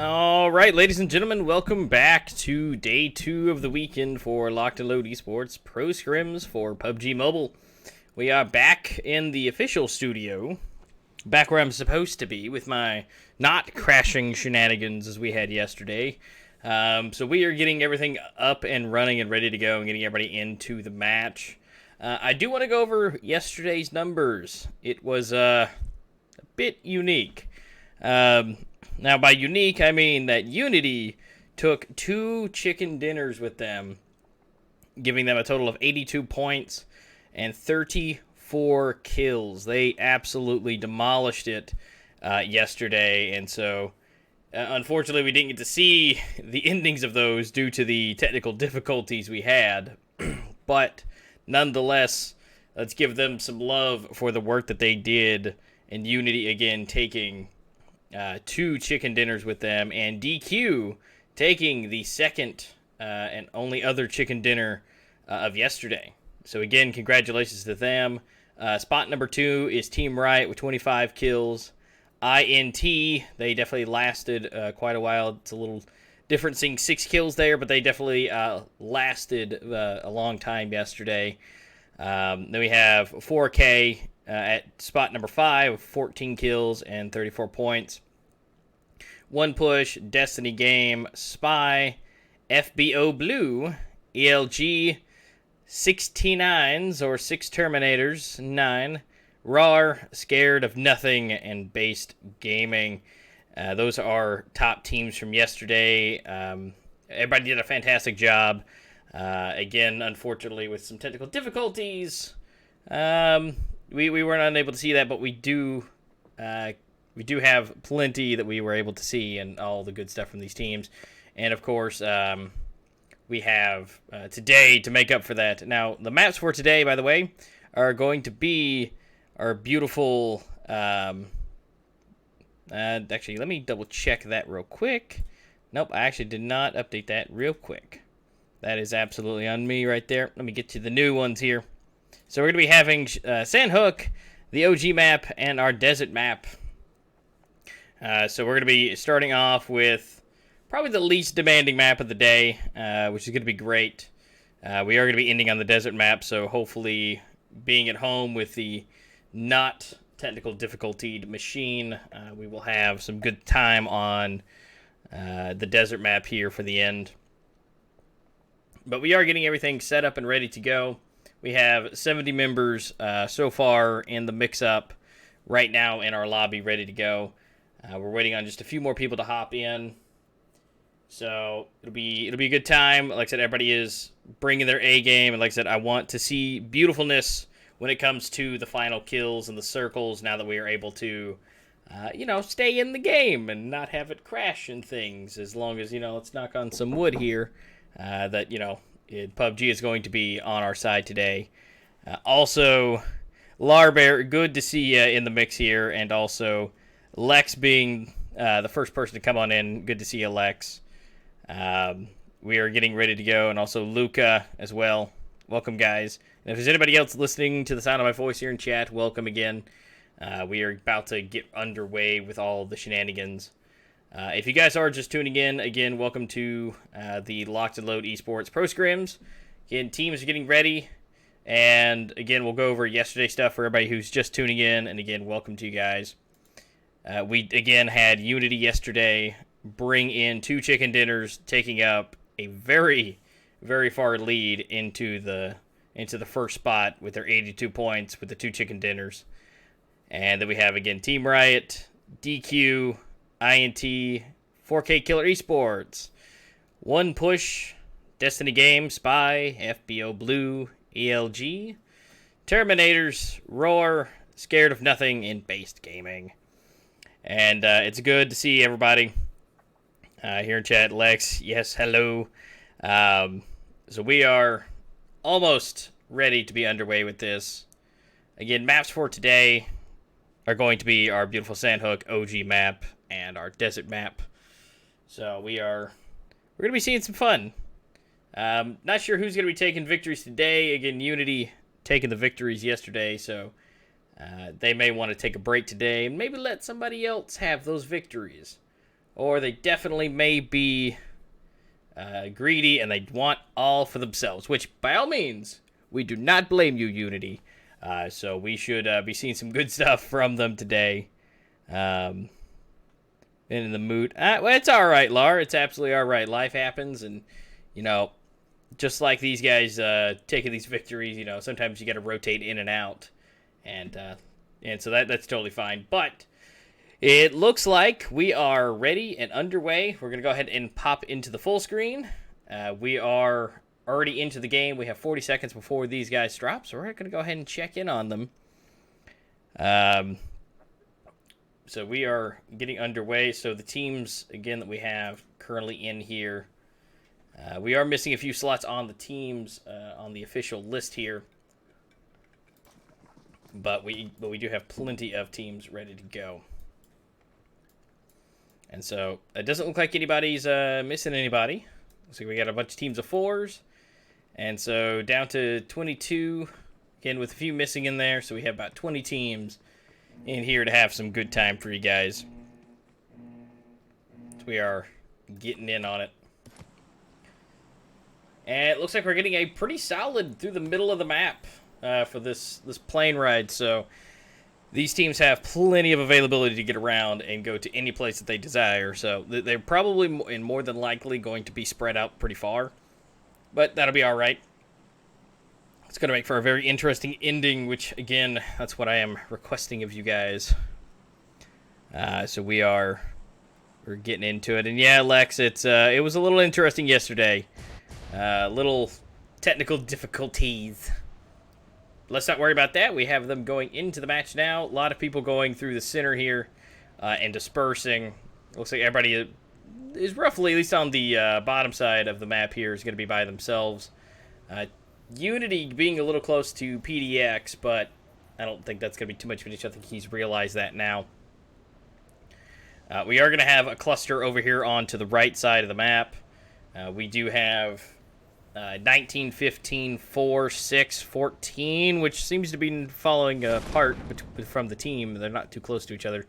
All right, ladies and gentlemen, welcome back to day 2 of the weekend for Lock&LOAD eSports Pro Scrims for PUBG Mobile. We are back in the official studio, back where I'm supposed to be with my not crashing shenanigans as we had yesterday. So we are getting everything up and running and ready to go and getting everybody into the match. I do want to go over yesterday's numbers. It was a bit unique. Now, by unique, I mean that Unity took 2 chicken dinners with them, giving them a total of 82 points and 34 kills. They absolutely demolished it yesterday, and so unfortunately we didn't get to see the endings of those due to the technical difficulties we had. But nonetheless, let's give them some love for the work that they did, and Unity again taking 2 chicken dinners with them, and DQ taking the second and only other chicken dinner of yesterday. So again, congratulations to them. Spot number 2 is Team Riot with 25 kills. INT, they definitely lasted quite a while. It's a little different seeing 6 kills there, but they definitely lasted a long time yesterday. Then we have 4K at spot number 5 with 14 kills and 34 points. One Push, Destiny Game, Spy, FBO Blue, ELG, 69s or 6 Terminators, 9, RAR, Scared of Nothing, and Based Gaming. Those are top teams from yesterday. Everybody did a fantastic job. Again, unfortunately, with some technical difficulties, we weren't unable to see that, but we do have plenty that we were able to see and all the good stuff from these teams. And, of course, we have today to make up for that. Now, the maps for today, by the way, are going to be our beautiful... actually, let me double-check that real quick. Nope, I actually did not update that real quick. That is absolutely on me right there. Let me get to the new ones here. So we're going to be having Sanhok, the OG map, and our desert map. So we're going to be starting off with probably the least demanding map of the day, which is going to be great. We are going to be ending on the desert map, so hopefully being at home with the not technical difficulty machine, we will have some good time on the desert map here for the end. But we are getting everything set up and ready to go. We have 70 members so far in the mix-up right now in our lobby ready to go. We're waiting on just a few more people to hop in. So it'll be a good time. Like I said, everybody is bringing their A game. And like I said, I want to see Beautifulness when it comes to the final kills and the circles now that we are able to, stay in the game and not have it crash and things. As long as, let's knock on some wood here. That, PUBG is going to be on our side today. Also, Larbear, good to see you in the mix here. And also, Lex being the first person to come on in. Good to see you, Lex. We are getting ready to go. And also, Luca as well. Welcome, guys. And if there's anybody else listening to the sound of my voice here in chat, welcome again. We are about to get underway with all the shenanigans. If you guys are just tuning in, again, welcome to the Lock&LOAD eSports Pro Scrims. Again, teams are getting ready. And, again, we'll go over yesterday's stuff for everybody who's just tuning in. And, again, welcome to you guys. We, again, had Unity yesterday bring in 2 chicken dinners, taking up a very, very far lead into the first spot with their 82 points with the 2 chicken dinners. And then we have, again, Team Riot, DQ, INT, 4K Killer eSports, One Push, Destiny Game, Spy, FBO Blue, ELG, Terminators, Roar, Scared of Nothing, and Based Gaming. And it's good to see everybody here in chat. Lex, yes, hello. So we are almost ready to be underway with this. Again, maps for today are going to be our beautiful Sanhok OG map and our desert map. So we're going to be seeing some fun. Not sure who's going to be taking victories today. Again, Unity taking the victories yesterday, so they may want to take a break today and maybe let somebody else have those victories. or they definitely may be greedy and they want all for themselves, which by all means, we do not blame you, Unity. So we should be seeing some good stuff from them today. Been in the mood. Well, it's all right, Lar. It's absolutely all right. Life happens, and, you know, just like these guys taking these victories, you know, sometimes you got to rotate in and out. And so that's totally fine. But it looks like we are ready and underway. We're going to go ahead and pop into the full screen. We are already into the game. We have 40 seconds before these guys drop, so we're going to go ahead and check in on them. So we are getting underway. So the teams, again, that we have currently in here, we are missing a few slots on the teams on the official list here. But we do have plenty of teams ready to go. And so it doesn't look like anybody's missing anybody. Looks like we got a bunch of teams of 4s. And so down to 22, again, with a few missing in there. So we have about 20 teams in here to have some good time for you guys. So we are getting in on it. And it looks like we're getting a pretty solid through the middle of the map for this plane ride. So these teams have plenty of availability to get around and go to any place that they desire. So they're probably and more than likely going to be spread out pretty far. But that'll be all right. It's going to make for a very interesting ending, which, again, that's what I am requesting of you guys. So we're getting into it. And yeah, Lex, it was a little interesting yesterday. Little technical difficulties. Let's not worry about that. We have them going into the match now. A lot of people going through the center here and dispersing. Looks like everybody is roughly, at least on the bottom side of the map here, is going to be by themselves. Unity being a little close to PDX, but I don't think that's going to be too much of an issue. I think he's realized that now. We are going to have a cluster over here on to the right side of the map. We do have 19, 15, 4, 6, 14, which seems to be falling apart from the team. They're not too close to each other.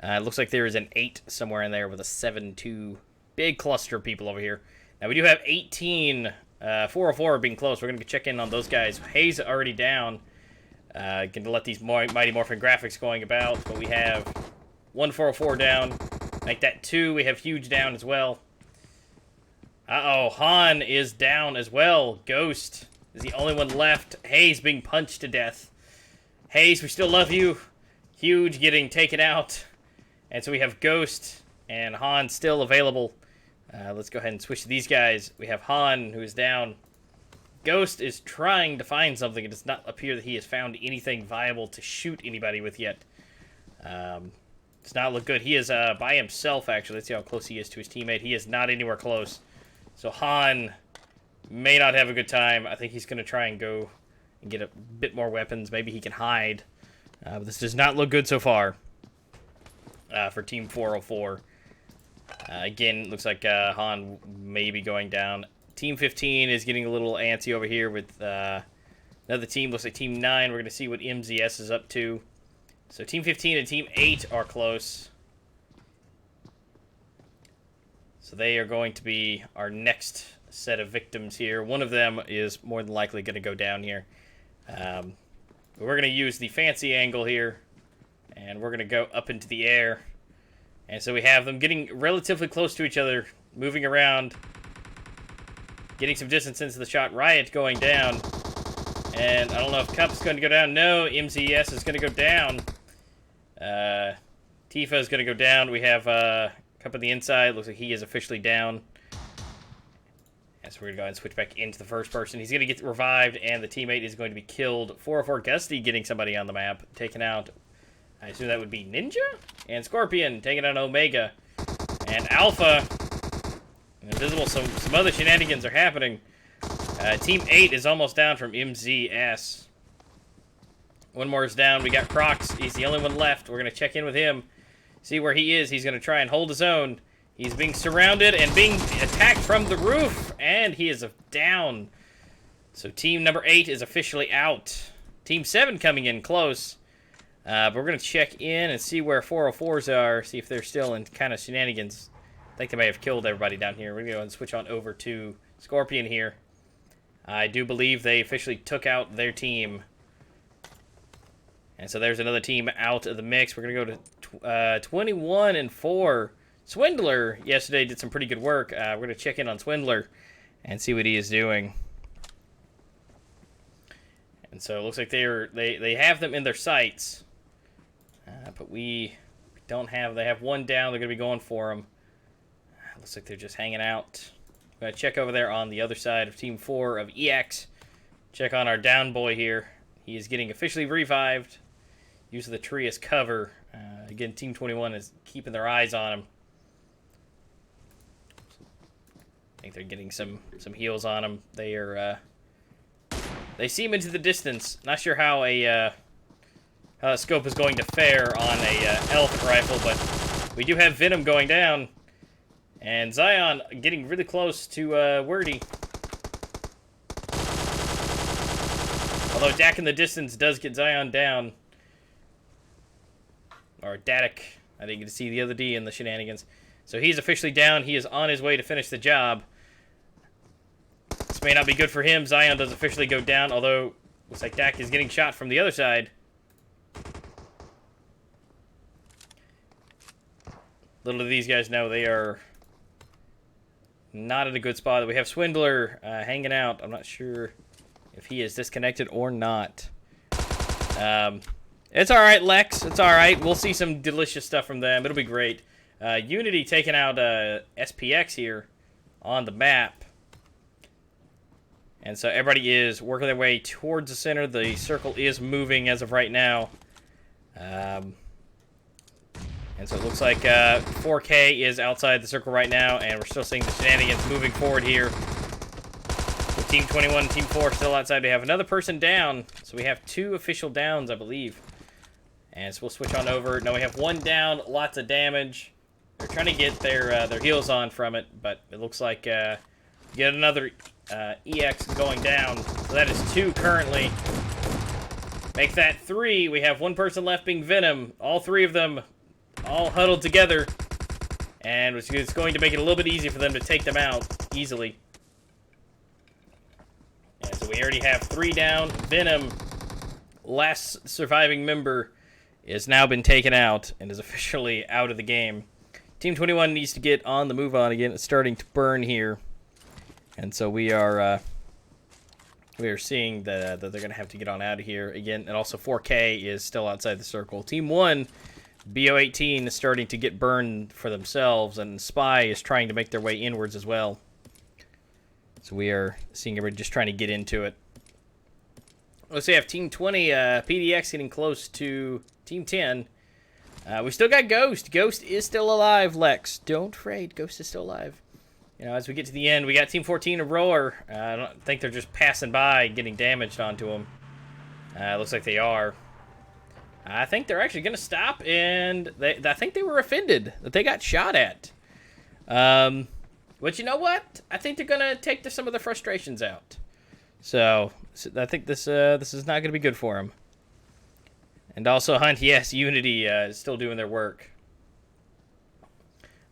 It looks like there is an 8 somewhere in there with a 7-2. Big cluster of people over here. Now, we do have 18, 404 being close. We're going to check in on those guys. Hayes already down. Going to let these Mighty Morphin graphics going about. But we have 1404 down. Like that 2, we have Huge down as well. Uh-oh, Han is down as well. Ghost is the only one left. Hayes being punched to death. Hayes, we still love you. Huge getting taken out. And so we have Ghost and Han still available. Let's go ahead and switch to these guys. We have Han, who is down. Ghost is trying to find something. It does not appear that he has found anything viable to shoot anybody with yet. Does not look good. He is by himself, actually. Let's see how close he is to his teammate. He is not anywhere close. So Han may not have a good time. I think he's going to try and go and get a bit more weapons. Maybe he can hide. But this does not look good so far for Team 404. Again, looks like Han may be going down. Team 15 is getting a little antsy over here with another team. Looks like Team 9. We're going to see what Mezexis is up to. So Team 15 and Team 8 are close. So they are going to be our next set of victims here. One of them is more than likely going to go down here. We're going to use the fancy angle here. And we're going to go up into the air. And so we have them getting relatively close to each other. Moving around. Getting some distance into the shot. Riot going down. And I don't know if Cup's going to go down. No, Mezexis is going to go down. Tifa is going to go down. We have Cup on the inside. Looks like he is officially down. And so we're going to go ahead and switch back into the first person. He's going to get revived, and the teammate is going to be killed. 404 Gusty getting somebody on the map. Taken out. I assume that would be Ninja? And Scorpion taking out Omega. And Alpha. Invisible. Some other shenanigans are happening. Team 8 is almost down from Mezexis. One more is down. We got Crocs. He's the only one left. We're going to check in with him. See where he is. He's going to try and hold his own. He's being surrounded and being attacked from the roof. And he is down. So team number 8 is officially out. Team 7 coming in close. But we're going to check in and see where 404s are. See if they're still in kind of shenanigans. I think they may have killed everybody down here. We're going to go and switch on over to Scorpion here. I do believe they officially took out their team. And so there's another team out of the mix. We're going to go to 21-4. Swindler yesterday did some pretty good work. We're going to check in on Swindler and see what he is doing. And so it looks like they have them in their sights. But we don't have... They have one down. They're going to be going for them. Looks like they're just hanging out. I'm going to check over there on the other side of Team 4 of EX. Check on our down boy here. He is getting officially revived. Use of the tree as cover. Again, Team 21 is keeping their eyes on him. I think they're getting some heals on him. They are they see him into the distance. Not sure how a scope is going to fare on a elephant rifle, but we do have Venom going down, and Zion getting really close to Wordy. Although Dak in the distance does get Zion down. Or Datic. I didn't get to see the other D in the shenanigans. So he's officially down. He is on his way to finish the job. This may not be good for him. Zion does officially go down, although looks like Dak is getting shot from the other side. Little do these guys know they are not in a good spot. We have Swindler hanging out. I'm not sure if he is disconnected or not. It's all right, Lex. It's all right. We'll see some delicious stuff from them. It'll be great. Unity taking out SPX here on the map. And so everybody is working their way towards the center. The circle is moving as of right now. And so it looks like 4K is outside the circle right now, and we're still seeing the shenanigans moving forward here. With Team 21 and Team 4 still outside. We have another person down. So we have 2 official downs, I believe. And so we'll switch on over. No, we have 1 down, lots of damage. They're trying to get their heals on from it, but it looks like get another EX going down. So that is 2 currently. Make that 3. We have 1 person left being Venom. All 3 of them all huddled together. And it's going to make it a little bit easier for them to take them out easily. And so we already have 3 down. Venom, last surviving member, has now been taken out and is officially out of the game. Team 21 needs to get on the move on again. It's starting to burn here. And so we are seeing that they're going to have to get on out of here again. And also 4K is still outside the circle. Team 1, BO18, is starting to get burned for themselves, and Spy is trying to make their way inwards as well. So we are seeing everybody just trying to get into it. Let's see, I have Team 20, PDX getting close to Team 10. We still got Ghost. Ghost is still alive, Lex. Don't fret, Ghost is still alive. You know, as we get to the end, we got Team 14, a Roar. I don't think they're just passing by, getting damaged onto them. Looks like they are. I think they're actually going to stop, and I think they were offended that they got shot at. But you know what? I think they're going to take some of the frustrations out. So I think this is not going to be good for them. And also, Hunt, yes, Unity is still doing their work.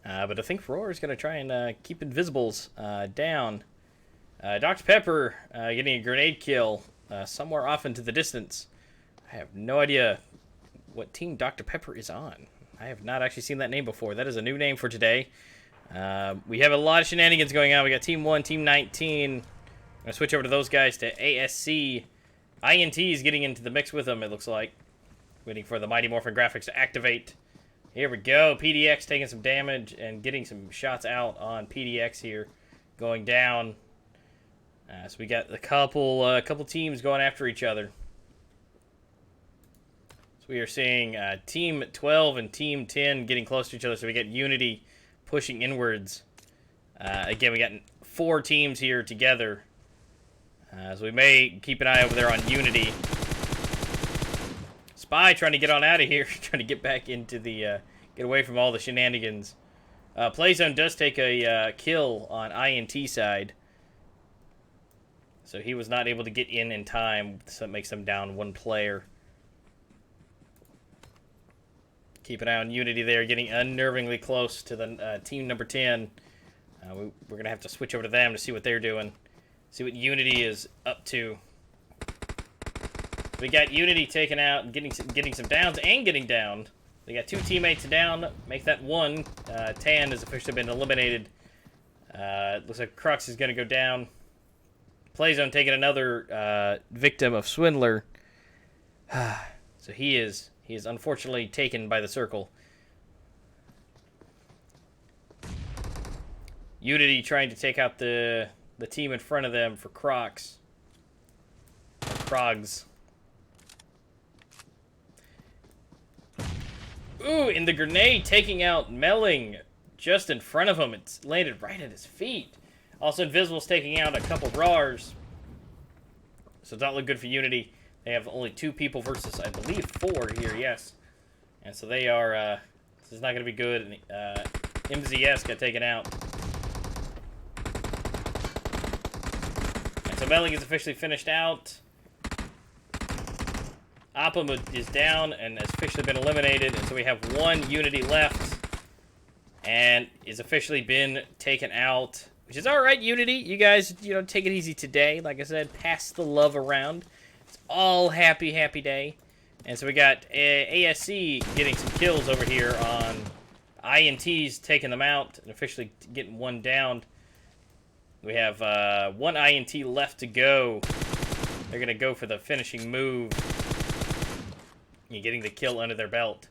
But I think Roar is going to try and keep Invisibles down. Dr. Pepper getting a grenade kill somewhere off into the distance. I have no idea what team Dr. Pepper is on. I have not actually seen that name before. That is a new name for today. We have a lot of shenanigans going on. We got Team 1, Team 19. I'm going to switch over to those guys to ASC. INT is getting into the mix with them, it looks like. Waiting for the Mighty Morphin graphics to activate. Here we go. PDX taking some damage and getting some shots out on PDX here. Going down. So we got a couple teams going after each other. So we are seeing Team 12 and Team 10 getting close to each other. So we got Unity pushing inwards. Again, we got 4 teams here together. So we may keep an eye over there on Unity. Spy trying to get on out of here. Trying to get back into the... get away from all the shenanigans. Playzone does take a kill on INT side. So he was not able to get in time. So it makes them down 1 player. Keep an eye on Unity there, getting unnervingly close to the team number 10. We're going to have to switch over to them to see what they're doing. See what Unity is up to. We got Unity taken out and getting some downs and getting downed. They got 2 teammates down. Make that 1. Tan has officially been eliminated. Looks like Crux is going to go down. Playzone taking another victim of Swindler. So he is unfortunately taken by the circle. Unity trying to take out the team in front of them for Crocs. Krogs. Ooh, and the grenade taking out Melling just in front of him. It's landed right at his feet. Also, Invisible's taking out a couple RARs. So it's not looking good for Unity. They have only 2 people versus, I believe, 4 here, yes. And so they are, this is not going to be good. Mezexis got taken out. And so Melling is officially finished out. Oppum is down and has officially been eliminated. And so we have 1 Unity left. And is officially been taken out. Which is alright, Unity. You guys, take it easy today. Like I said, pass the love around. It's all happy, happy day. And so we got ASC getting some kills over here on INTs, taking them out and officially getting 1 down. We have 1 INT left to go. They're going to go for the finishing move. You're getting the kill under their belt.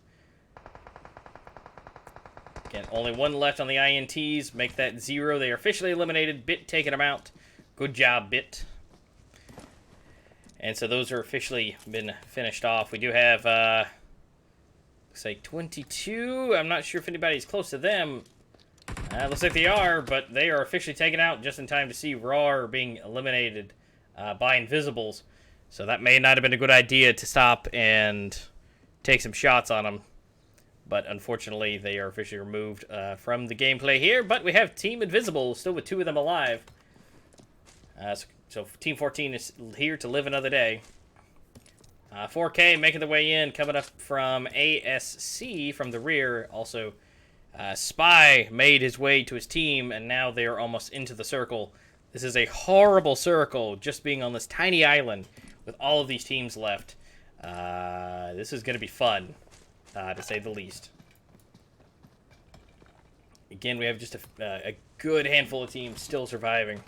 Again, only 1 left on the INTs. Make that 0. They are officially eliminated. Bit taking them out. Good job, Bit. And so those are officially been finished off. We do have, looks like 22. I'm not sure if anybody's close to them. Looks like they are, but they are officially taken out just in time to see RAR being eliminated by Invisibles. So that may not have been a good idea to stop and take some shots on them. But unfortunately, they are officially removed from the gameplay here. But we have Team Invisible still with 2 of them alive. So Team 14 is here to live another day. 4K making their way in, coming up from ASC from the rear. Also, Spy made his way to his team, and now they are almost into the circle. This is a horrible circle, just being on this tiny island with all of these teams left. This is going to be fun, to say the least. Again, we have just a good handful of teams still surviving.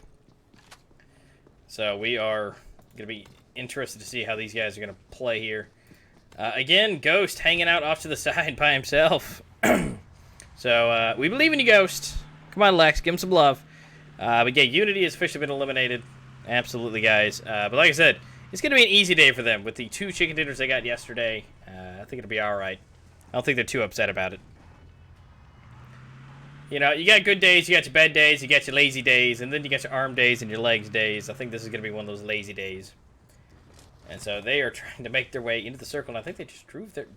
So we are going to be interested to see how these guys are going to play here. Again, Ghost hanging out off to the side by himself. So we believe in you, Ghost. Come on, Lex, give him some love. But yeah, Unity has officially been eliminated. Absolutely, guys. But like I said, it's going to be an easy day for them with the 2 chicken dinners they got yesterday. I think it'll be all right. I don't think they're too upset about it. You got good days, you got your bad days, you got your lazy days, and then you got your arm days and your legs days. I think this is going to be one of those lazy days. And so they are trying to make their way into the circle, and I think they just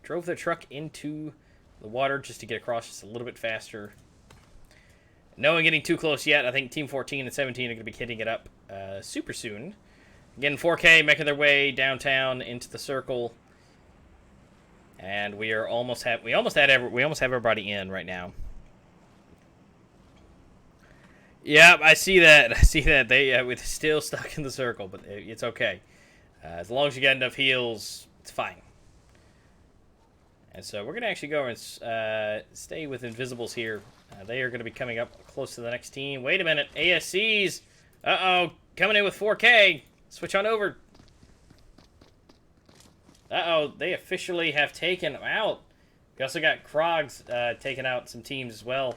drove their truck into the water just to get across just a little bit faster. No one getting too close yet. I think Team 14 and 17 are going to be hitting it up super soon. Again, 4K making their way downtown into the circle. And we almost have everybody in right now. Yep, I see that. We're still stuck in the circle, but it's okay. As long as you got enough heals, it's fine. And so we're going to actually go and stay with Invisibles here. They are going to be coming up close to the next team. Wait a minute. ASCs. Uh-oh. Coming in with 4K. Switch on over. Uh-oh. They officially have taken them out. We also got Krogs taking out some teams as well.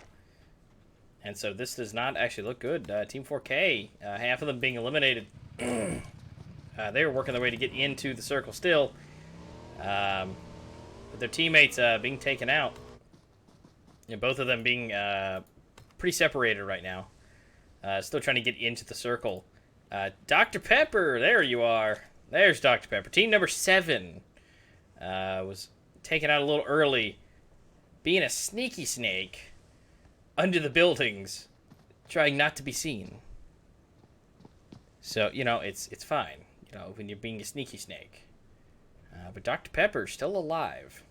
And so this does not actually look good. Team 4K, half of them being eliminated. They were working their way to get into the circle still. But their teammates being taken out. And both of them being pretty separated right now. Still trying to get into the circle. Dr. Pepper, there you are. There's Dr. Pepper. Team number 7 was taken out a little early. Being a sneaky snake under the buildings, trying not to be seen. So, it's fine, when you're being a sneaky snake. But Dr. Pepper's still alive.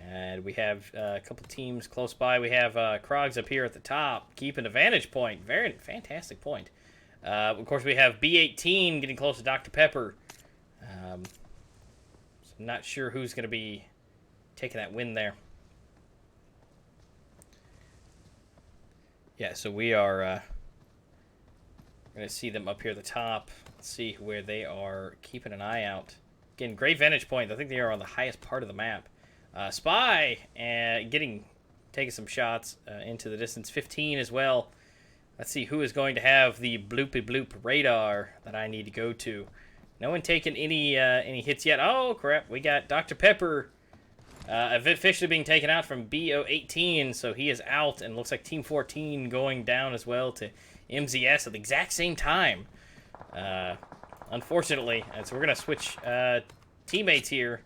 And we have a couple teams close by. We have Crozzax up here at the top, keeping a vantage point. Very fantastic point. Of course, we have B18 getting close to Dr. Pepper. So I'm not sure who's going to be taking that win there. Yeah, so we are going to see them up here at the top. Let's see where they are keeping an eye out. Again, great vantage point. I think they are on the highest part of the map. Spy taking some shots into the distance. 15 as well. Let's see who is going to have the bloopy bloop radar that I need to go to. No one taking any hits yet. Oh crap! We got Dr. Pepper officially being taken out from BO18, so he is out, and looks like Team 14 going down as well to Mezexis at the exact same time. Unfortunately, and so we're gonna switch teammates here.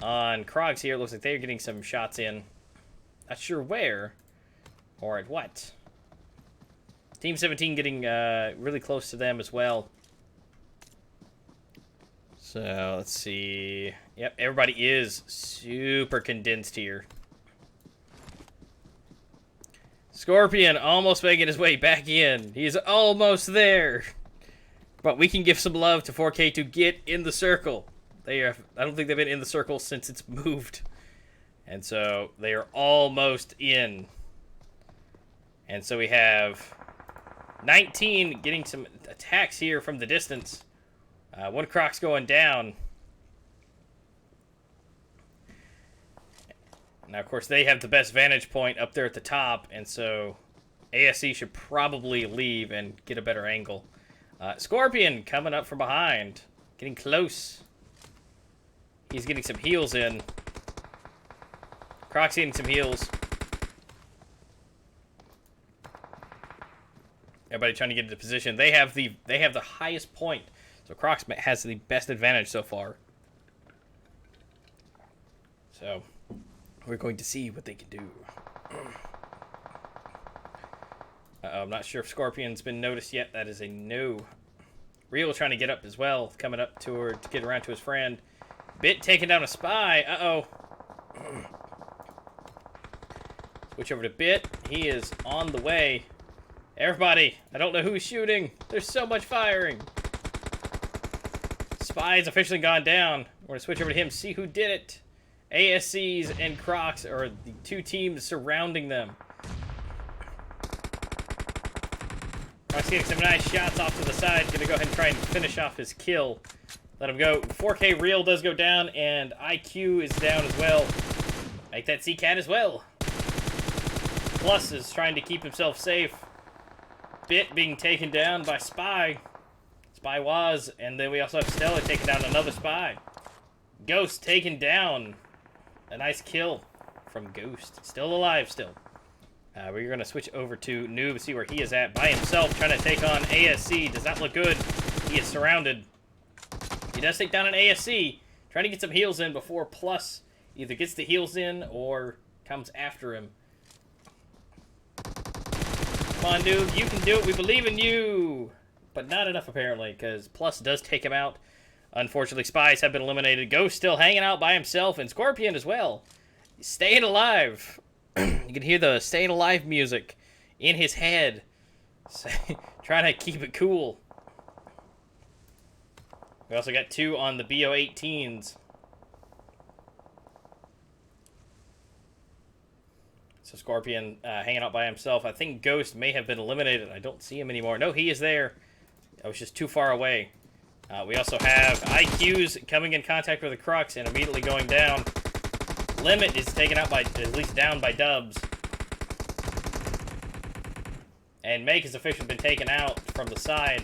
On Crozzax here, it looks like they're getting some shots in. Not sure where or at what. Team 17 getting really close to them as well. So, let's see. Yep, everybody is super condensed here. Scorpion almost making his way back in. He's almost there. But we can give some love to 4K to get in the circle. I don't think they've been in the circle since it's moved. And so they are almost in. And so we have 19 getting some attacks here from the distance. One Croc's going down. Now, of course, they have the best vantage point up there at the top. And so ASC should probably leave and get a better angle. Scorpion coming up from behind. Getting close. He's getting some heals in. Croc's getting some heals. Everybody trying to get into position. They have the highest point. So Croc's has the best advantage so far. So we're going to see what they can do. I'm not sure if Scorpion's been noticed yet. That is a no. Real trying to get up as well, coming up to get around to his friend. Bit taking down a spy. Uh-oh. Switch over to Bit. He is on the way. Everybody, I don't know who's shooting. There's so much firing. Spy's officially gone down. We're going to switch over to him, see who did it. ASCs and Crocs are the two teams surrounding them. Crocs getting some nice shots off to the side. Going to go ahead and try and finish off his kill. Let him go. 4K Real does go down, and IQ is down as well. Make that CCAT as well. Plus is trying to keep himself safe. Bit being taken down by Spy. Spy was, and then we also have Stella taking down another Spy. Ghost taken down. A nice kill from Ghost. Still alive still. We're going to switch over to Noob, see where he is at by himself, trying to take on ASC. Does not look good. He is surrounded. He does take down an ASC, trying to get some heals in before Plus either gets the heals in or comes after him. Come on, Noob, you can do it. We believe in you. But not enough, apparently, because Plus does take him out. Unfortunately, Spies have been eliminated. Ghost still hanging out by himself, and Scorpion as well. He's staying alive. You can hear the staying alive music in his head. Trying to keep it cool. We also got two on the BO18s. So Scorpion hanging out by himself. I think Ghost may have been eliminated. I don't see him anymore. No, he is there. I was just too far away. We also have IQs coming in contact with the Crux and immediately going down. Limit is taken out by, at least down by Dubs. And Make has officially been taken out from the side.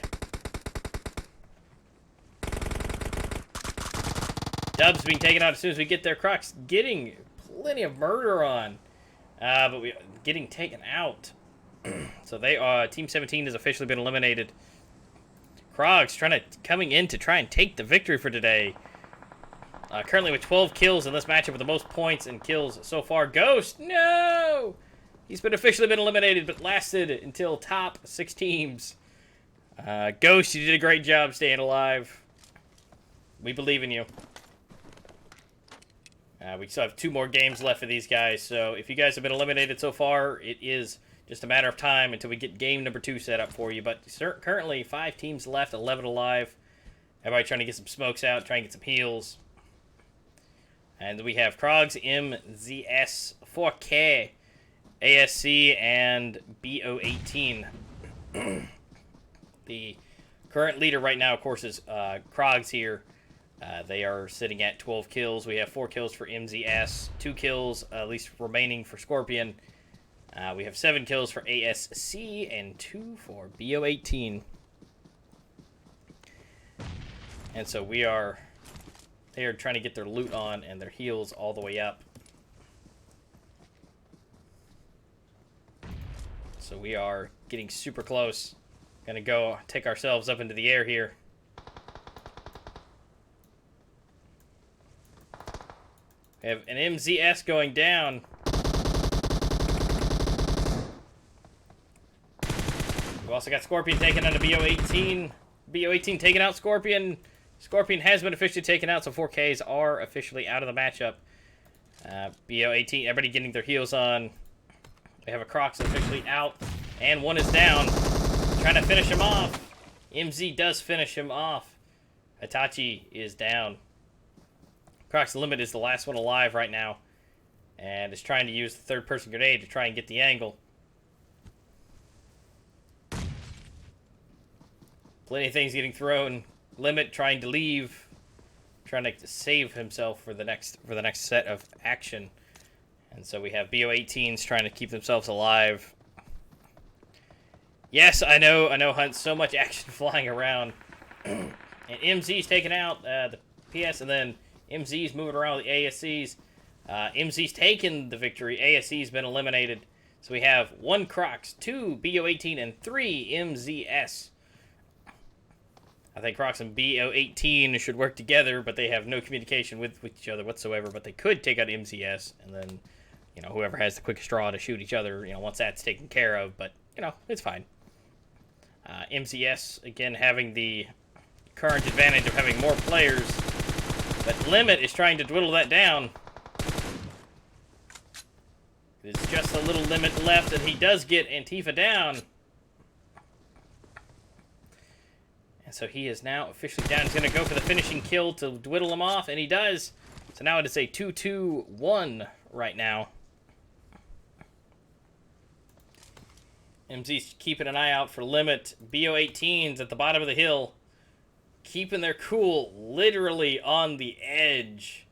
Dubs being taken out as soon as we get there. Crux getting plenty of murder on. But we getting taken out. So they are, Team 17 has officially been eliminated. Krogs coming in to try and take the victory for today. Currently with 12 kills in this matchup with the most points and kills so far. Ghost, no! He's officially been eliminated, but lasted until top 6 teams. Ghost, you did a great job staying alive. We believe in you. We still have 2 more games left for these guys, so if you guys have been eliminated so far, it is just a matter of time until we get game number 2 set up for you. But currently, 5 teams left, 11 alive. Everybody trying to get some smokes out, trying to get some heals. And we have Crozzax, Mezexis, 4K, ASC, and BO18. The current leader right now, of course, is Crozzax here. They are sitting at 12 kills. We have 4 kills for Mezexis, 2 kills, at least remaining for Scorpion. We have 7 kills for ASC, and 2 for BO18. And so they are trying to get their loot on and their heals all the way up. So we are getting super close. Gonna go take ourselves up into the air here. We have an Mezexis going down. We've also got Scorpion taking on a BO18. BO18 taking out Scorpion. Scorpion has been officially taken out, so 4Ks are officially out of the matchup. BO18, everybody getting their heals on. We have a Crocs officially out, and 1 is down. Trying to finish him off. MZ does finish him off. Hitachi is down. Crocs Limit is the last one alive right now, and is trying to use the third-person grenade to try and get the angle. Plenty of things getting thrown. Limit trying to leave, trying to save himself for the next set of action. And so we have BO18s trying to keep themselves alive. Yes, I know, Hunt. So much action flying around. And MZ's taking out the PS, and then MZ's moving around with the ASCs. MZ's taken the victory. ASC's been eliminated. So we have 1 Crocs, 2 BO18, and 3 MZS. I think Crocs and BO18 should work together, but they have no communication with each other whatsoever. But they could take out MZS, and then, whoever has the quickest straw to shoot each other, once that's taken care of. But, it's fine. MZS, again, having the current advantage of having more players. But Limit is trying to dwindle that down. There's just a little Limit left, and he does get Antifa down. And so he is now officially down. He's going to go for the finishing kill to dwindle him off, and he does. So now it is a 2-2-1 right now. MZ's keeping an eye out for Limit. BO18's at the bottom of the hill, keeping their cool, literally on the edge.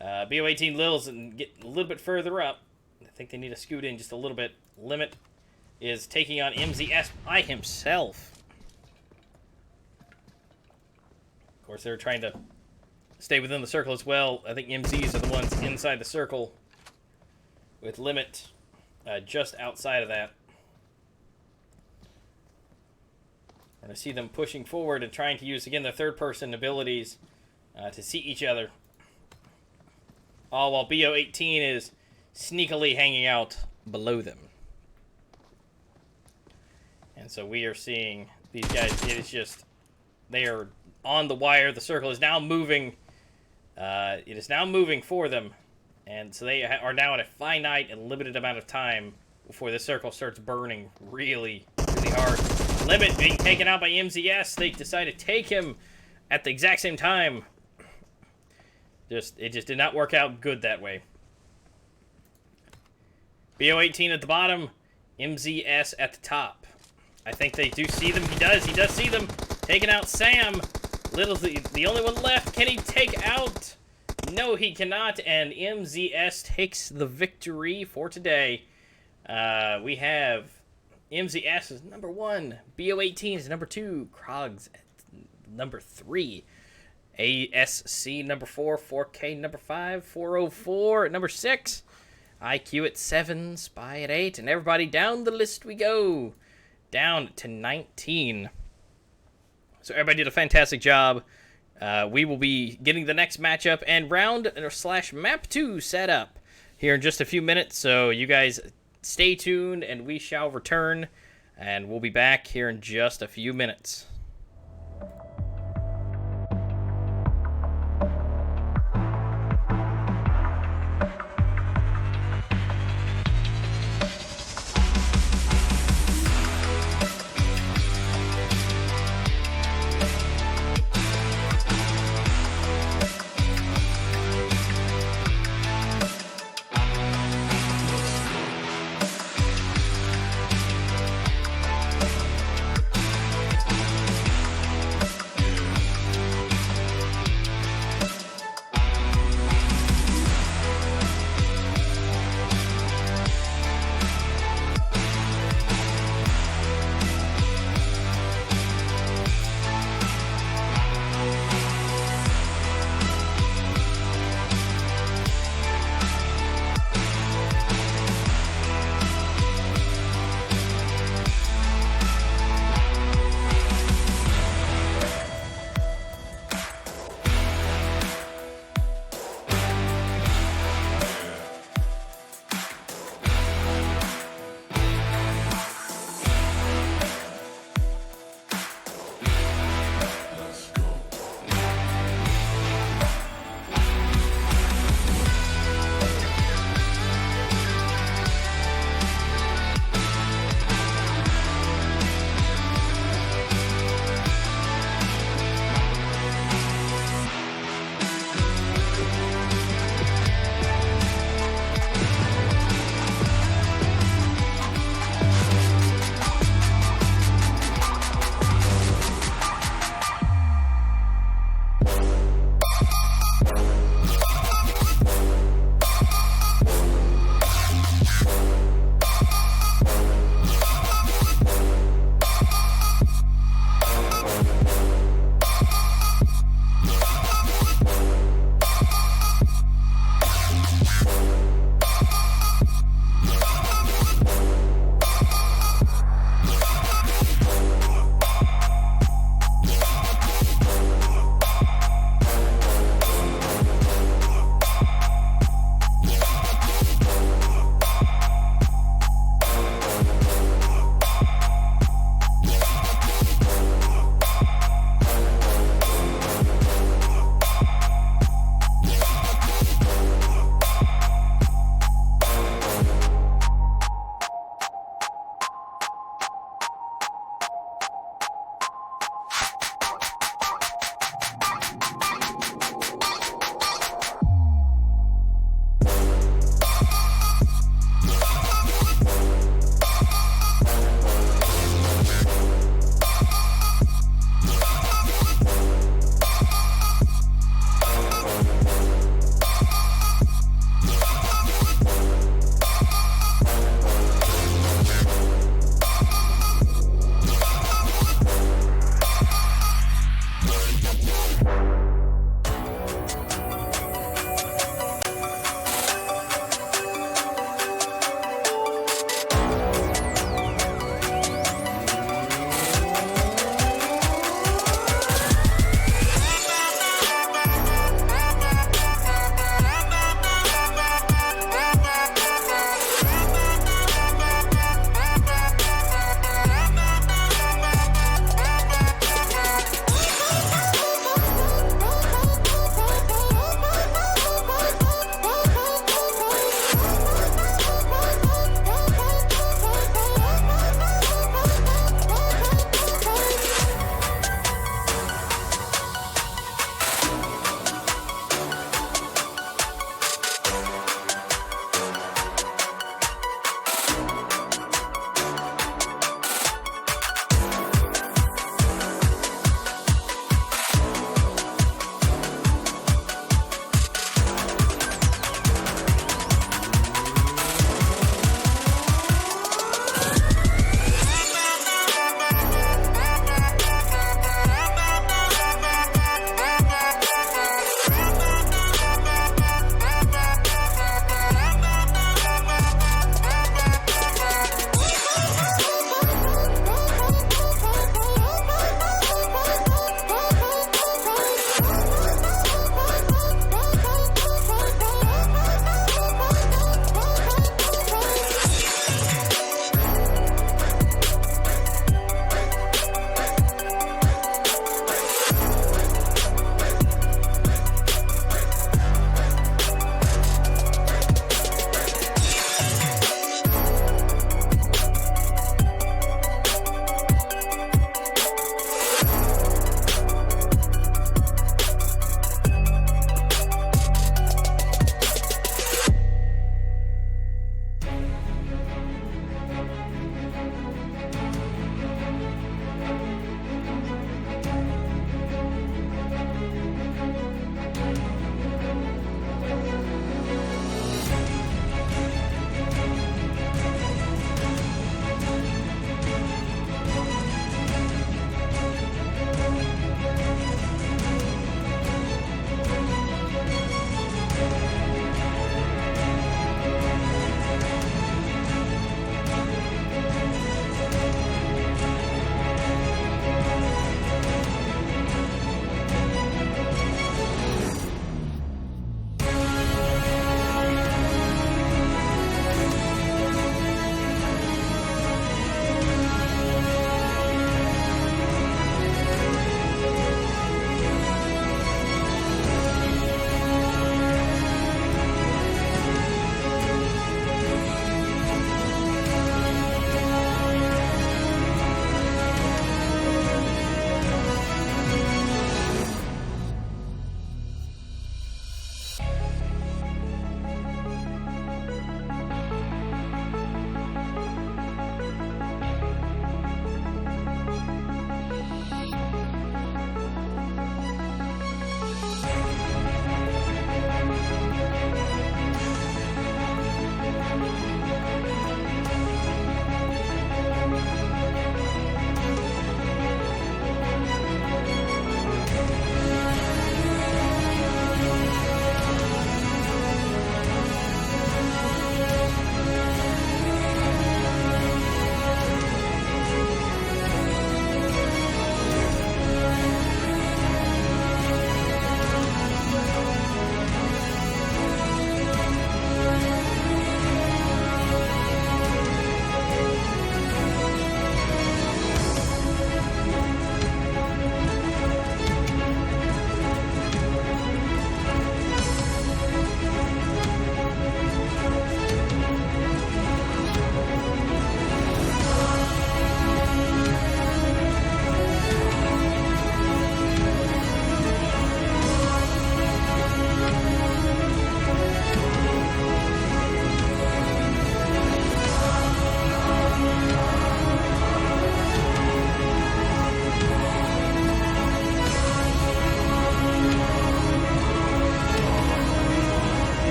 BO18 Lils and get a little bit further up. I think they need to scoot in just a little bit. Limit is taking on MZS by himself. Of course, they're trying to stay within the circle as well. I think MZs are the ones inside the circle, with Limit just outside of that. We're going to see them pushing forward and trying to use, again, their third-person abilities to see each other. All while BO18 is sneakily hanging out below them. And so we are seeing these guys, it is just, they are on the wire. The circle is now moving. It is now moving for them. And so they are now at a finite and limited amount of time before the circle starts burning really, really hard. Limit being taken out by MZS. They decide to take him at the exact same time. It just did not work out good that way. BO18 at the bottom, MZS at the top. I think they do see them. He does see them. Taking out Sam. Little's the only one left. Can he take out? No, he cannot. And MZS takes the victory for today. We have MZS is number 1. BO18 is number 2. Crozzax at number 3. ASC number 4. 4K number 5. 404 at number 6. IQ at 7. Spy at 8. And everybody down the list we go. Down to 19. So everybody did a fantastic job. We will be getting the next matchup and round/map 2 set up here in just a few minutes. So you guys stay tuned and we shall return. And we'll be back here in just a few minutes.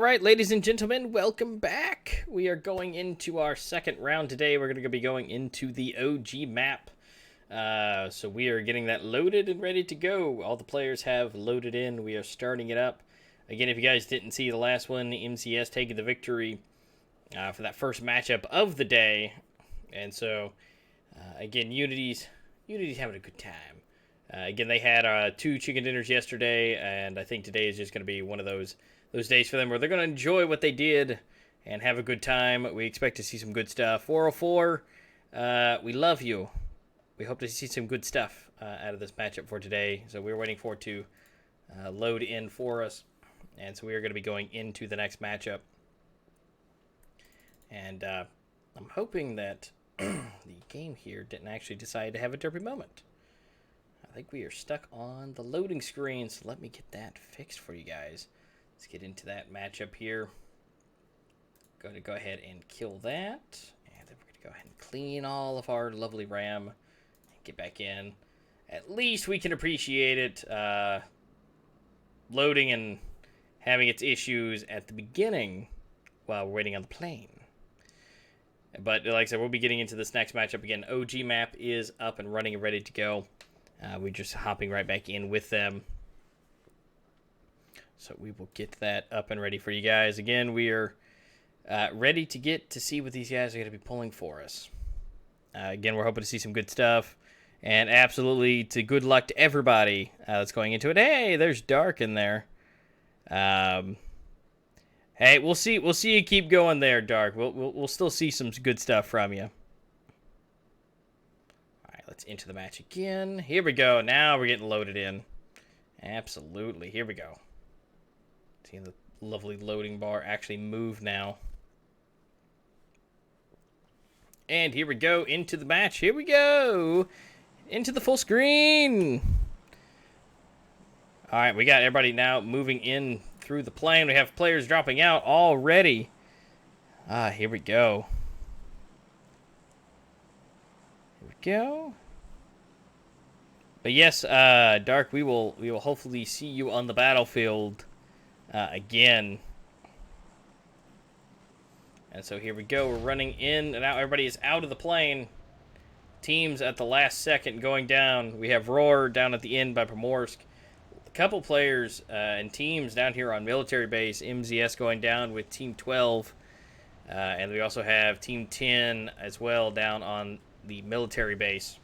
right, ladies and gentlemen, welcome back. We are going into our second round today. We're going to be going into the OG map. So we are getting that loaded and ready to go. All the players have loaded in. We are starting it up. Again, if you guys didn't see the last one, MCS taking the victory for that first matchup of the day. And so, again, Unity's having a good time. Again, they had 2 chicken dinners yesterday, and I think today is just going to be one of those days for them where they're going to enjoy what they did and have a good time. We expect to see some good stuff. 404, we love you. We hope to see some good stuff out of this matchup for today. So we're waiting for it to load in for us. And so we are going to be going into the next matchup. And I'm hoping that the game here didn't actually decide to have a derpy moment. I think we are stuck on the loading screen, so let me get that fixed for you guys. Let's get into that matchup here. Going to go ahead and kill that. And then we're going to go ahead and clean all of our lovely RAM. And get back in. At least we can appreciate it. Loading and having its issues at the beginning while we're waiting on the plane. But like I said, we'll be getting into this next matchup again. OG map is up and running and ready to go. We're just hopping right back in with them. So we will get that up and ready for you guys. Again, we are ready to get to see what these guys are going to be pulling for us. Again, we're hoping to see some good stuff. And absolutely to good luck to everybody that's going into it. Hey, there's Dark in there. Hey, we'll see you keep going there, Dark. We'll still see some good stuff from you. All right, let's enter the match again. Here we go. Now we're getting loaded in. Absolutely. Here we go. Seeing the lovely loading bar actually move now. And here we go into the match. Here we go. Into the full screen. All right, we got everybody now moving in through the plane. We have players dropping out already. Here we go. Here we go. But yes, Dark, we will hopefully see you on the battlefield again. And so here we go. We're running in, and now everybody is out of the plane. Teams at the last second going down. We have Roar down at the end by Primorsk. A couple players and teams down here on military base. MZS going down with Team 12. And we also have Team 10 as well down on the military base.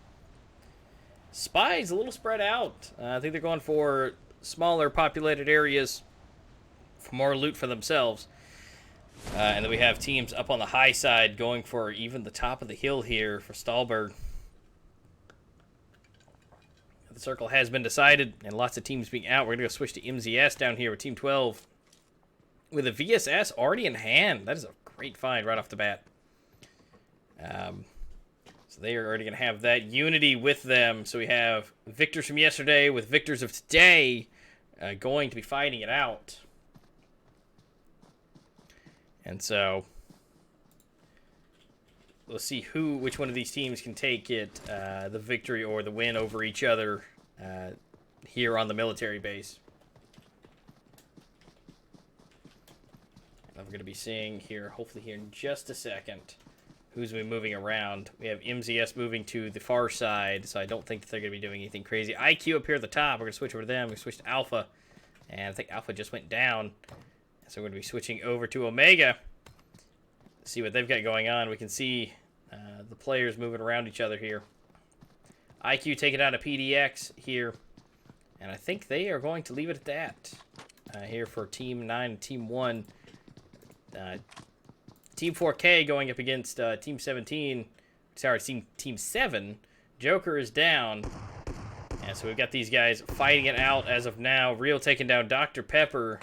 Spies a little spread out. I think they're going for smaller populated areas for more loot for themselves. And then we have teams up on the high side going for even the top of the hill here for Stahlberg. The circle has been decided, and lots of teams being out. We're going to go switch to MZS down here with Team 12. With a VSS already in hand. That is a great find right off the bat. So they are already going to have that unity with them. So we have victors from yesterday with victors of today going to be fighting it out. And so we'll see which one of these teams can take it, the victory or the win over each other here on the military base. And we're going to be seeing here, hopefully here in just a second, who's going to be moving around. We have MZS moving to the far side, so I don't think that they're going to be doing anything crazy. IQ up here at the top. We're going to switch over to them. We switched to Alpha, and I think Alpha just went down. So we're going to be switching over to Omega. See what they've got going on. We can see the players moving around each other here. IQ taking out a PDX here. And I think they are going to leave it at that. Here for Team 9 and Team 1. Team 4K going up against Team 17. Sorry, Team 7. Joker is down. And so we've got these guys fighting it out as of now. Real taking down Dr. Pepper.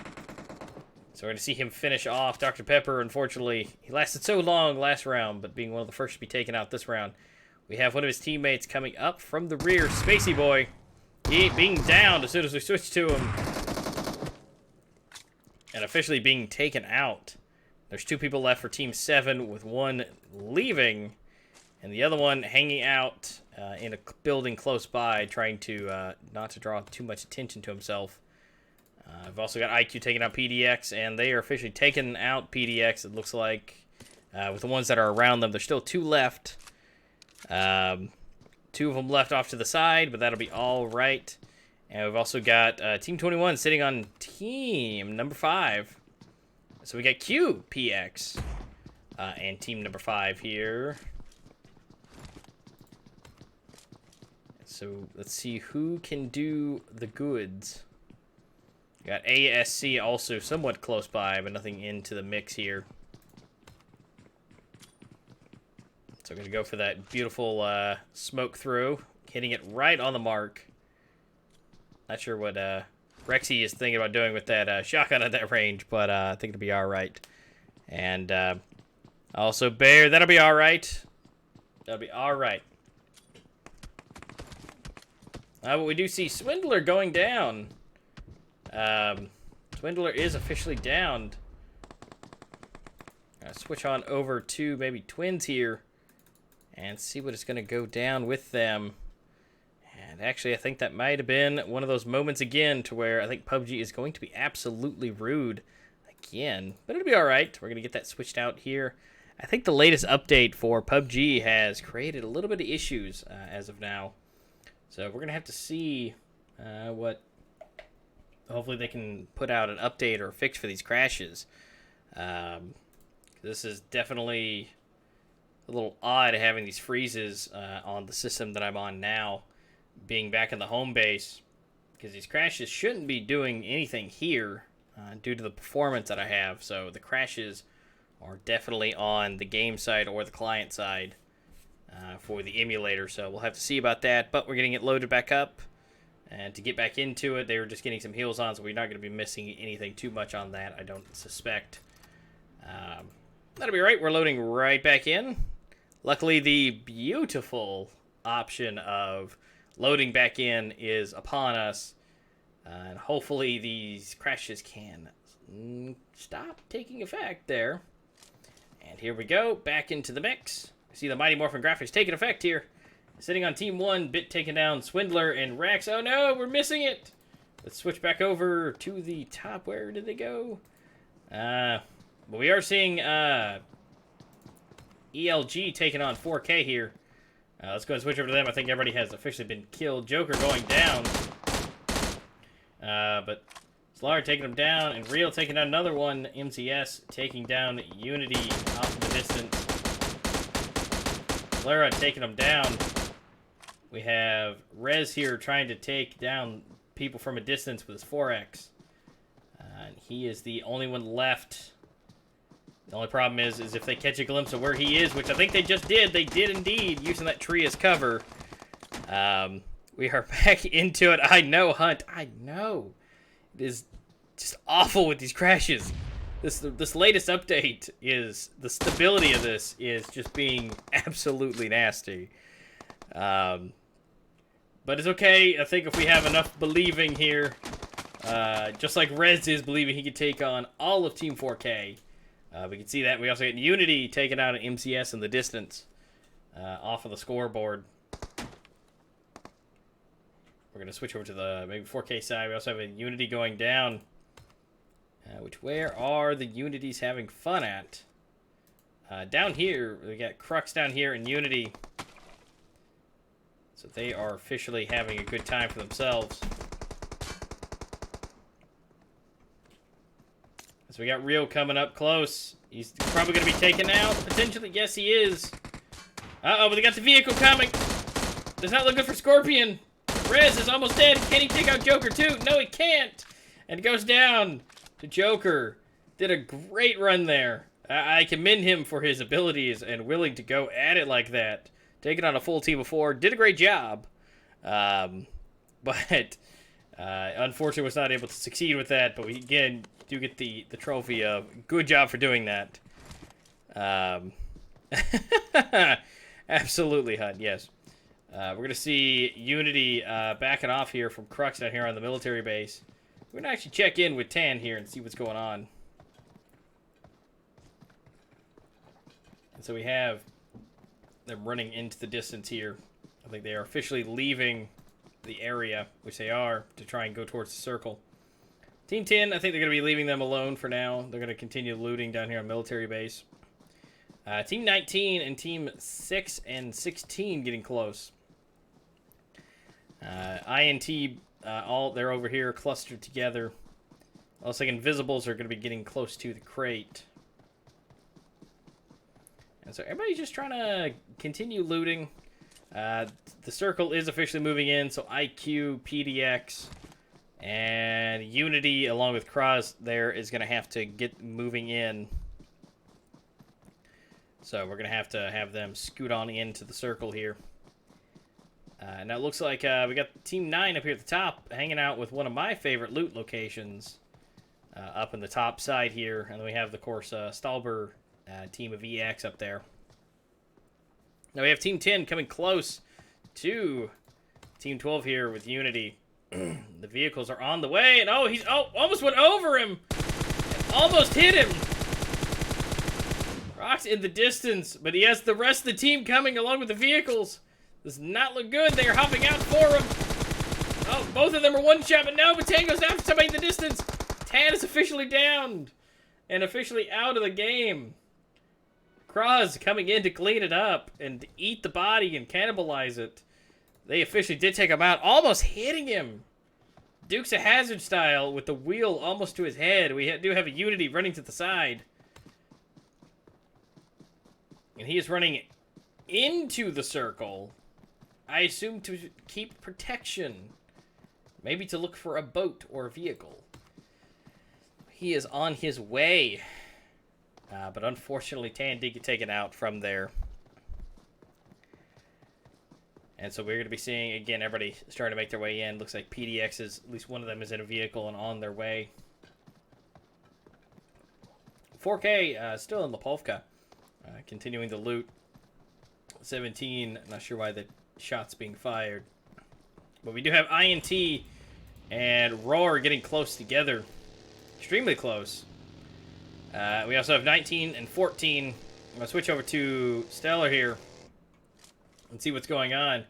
So we're going to see him finish off. Dr. Pepper, unfortunately, he lasted so long last round, but being one of the first to be taken out this round. We have one of his teammates coming up from the rear, Spacey Boy. He being downed as soon as we switch to him. And officially being taken out. There's 2 people left for Team 7, with one leaving, and the other one hanging out in a building close by, trying to not to draw too much attention to himself. I've also got IQ taking out PDX, and they are officially taking out PDX, it looks like. With the ones that are around them, there's still 2 left. 2 of them left off to the side, but that'll be all right. And we've also got Team 21 sitting on team number 5. So we got QPX and team number 5 here. So let's see who can do the goods. We got ASC also somewhat close by, but nothing into the mix here. So we're going to go for that beautiful smoke through, hitting it right on the mark. Not sure what Rexy is thinking about doing with that shotgun at that range, but I think it'll be all right. And also Bear, that'll be all right. That'll be all right. But we do see Swindler going down. Swindler is officially downed. Switch on over to maybe Twins here and see what is going to go down with them. And actually, I think that might have been one of those moments again to where I think PUBG is going to be absolutely rude again. But it'll be all right. We're going to get that switched out here. I think the latest update for PUBG has created a little bit of issues as of now. So we're going to have to see what... Hopefully they can put out an update or a fix for these crashes. This is definitely a little odd having these freezes on the system that I'm on now, being back in the home base, because these crashes shouldn't be doing anything here due to the performance that I have. So the crashes are definitely on the game side or the client side for the emulator. So we'll have to see about that, but we're getting it loaded back up. And to get back into it, they were just getting some heals on, so we're not going to be missing anything too much on that, I don't suspect. That'll be right. We're loading right back in. Luckily, the beautiful option of loading back in is upon us. And hopefully these crashes can stop taking effect there. And here we go, back into the mix. See the Mighty Morphin graphics taking effect here. Sitting on Team 1, Bit taking down Swindler and Rex. Oh no, we're missing it. Let's switch back over to the top. Where did they go? But we are seeing ELG taking on 4K here. Let's go and switch over to them. I think everybody has officially been killed. Joker going down. But Slar taking him down, and Real taking down another one. MCS taking down Unity off in the distance. Lara taking him down. We have Rez here trying to take down people from a distance with his 4X. And he is the only one left. The only problem is if they catch a glimpse of where he is, which I think they just did. They did indeed, using that tree as cover. We are back into it. I know, Hunt. I know. It is just awful with these crashes. This latest update is... The stability of this is just being absolutely nasty. But it's okay. I think if we have enough believing here, just like Rez is believing he could take on all of Team 4K. We can see that. We also get Unity taking out an MCS in the distance off of the scoreboard. We're going to switch over to the maybe 4K side. We also have a Unity going down. Where are the Unities having fun at? Down here, we got Crux down here and Unity. So they are officially having a good time for themselves. So we got Rio coming up close. He's probably going to be taken out, potentially. Yes, he is. Uh-oh, but they got the vehicle coming. Does not look good for Scorpion. Rez is almost dead. Can he take out Joker too? No, he can't. And it goes down to Joker. Did a great run there. I commend him for his abilities and willing to go at it like that. Taking on a full team of 4. Did a great job. But unfortunately was not able to succeed with that. But we, again, do get the trophy of good job for doing that. Absolutely, Hunt, yes. We're going to see Unity backing off here from Crux down here on the military base. We're going to actually check in with Tan here and see what's going on. And so we have them running into the distance here. I think they are officially leaving the area, which they are, to try and go towards the circle. Team 10, I think they're going to be leaving them alone for now. They're going to continue looting down here on military base. Team 19 and Team 6 and 16 getting close. INT, they're over here clustered together. Looks like Invisibles are going to be getting close to the crate. And so everybody's just trying to continue looting. The circle is officially moving in, so IQ, PDX, and Unity, along with Croz, there is going to have to get moving in. So we're going to have them scoot on into the circle here. Now it looks like we got Team 9 up here at the top, hanging out with one of my favorite loot locations up in the top side here. And then we have, of course, Stalber team of EX up there. Now we have Team 10 coming close to Team 12 here with Unity. The vehicles are on the way, and he's almost went over him! And almost hit him! Rock's in the distance, but he has the rest of the team coming along with the vehicles. Does not look good. They are hopping out for him. Oh, both of them are one shot, but no, Tango's after somebody in the distance. Tan is officially downed and officially out of the game. Croz coming in to clean it up and eat the body and cannibalize it. They officially did take him out, almost hitting him. Dukes of Hazzard style with the wheel almost to his head. We do have a Unity running to the side. And he is running into the circle. I assume to keep protection. Maybe to look for a boat or a vehicle. He is on his way. But unfortunately, Tan did get taken out from there. And so we're going to be seeing, again, everybody starting to make their way in. Looks like PDX is, at least one of them is in a vehicle and on their way. 4K still in Lipovka. Continuing to loot. 17, not sure why the shot's being fired. But we do have INT and Roar getting close together. Extremely close. We also have 19 and 14. I'm going to switch over to Stellar here and see what's going on.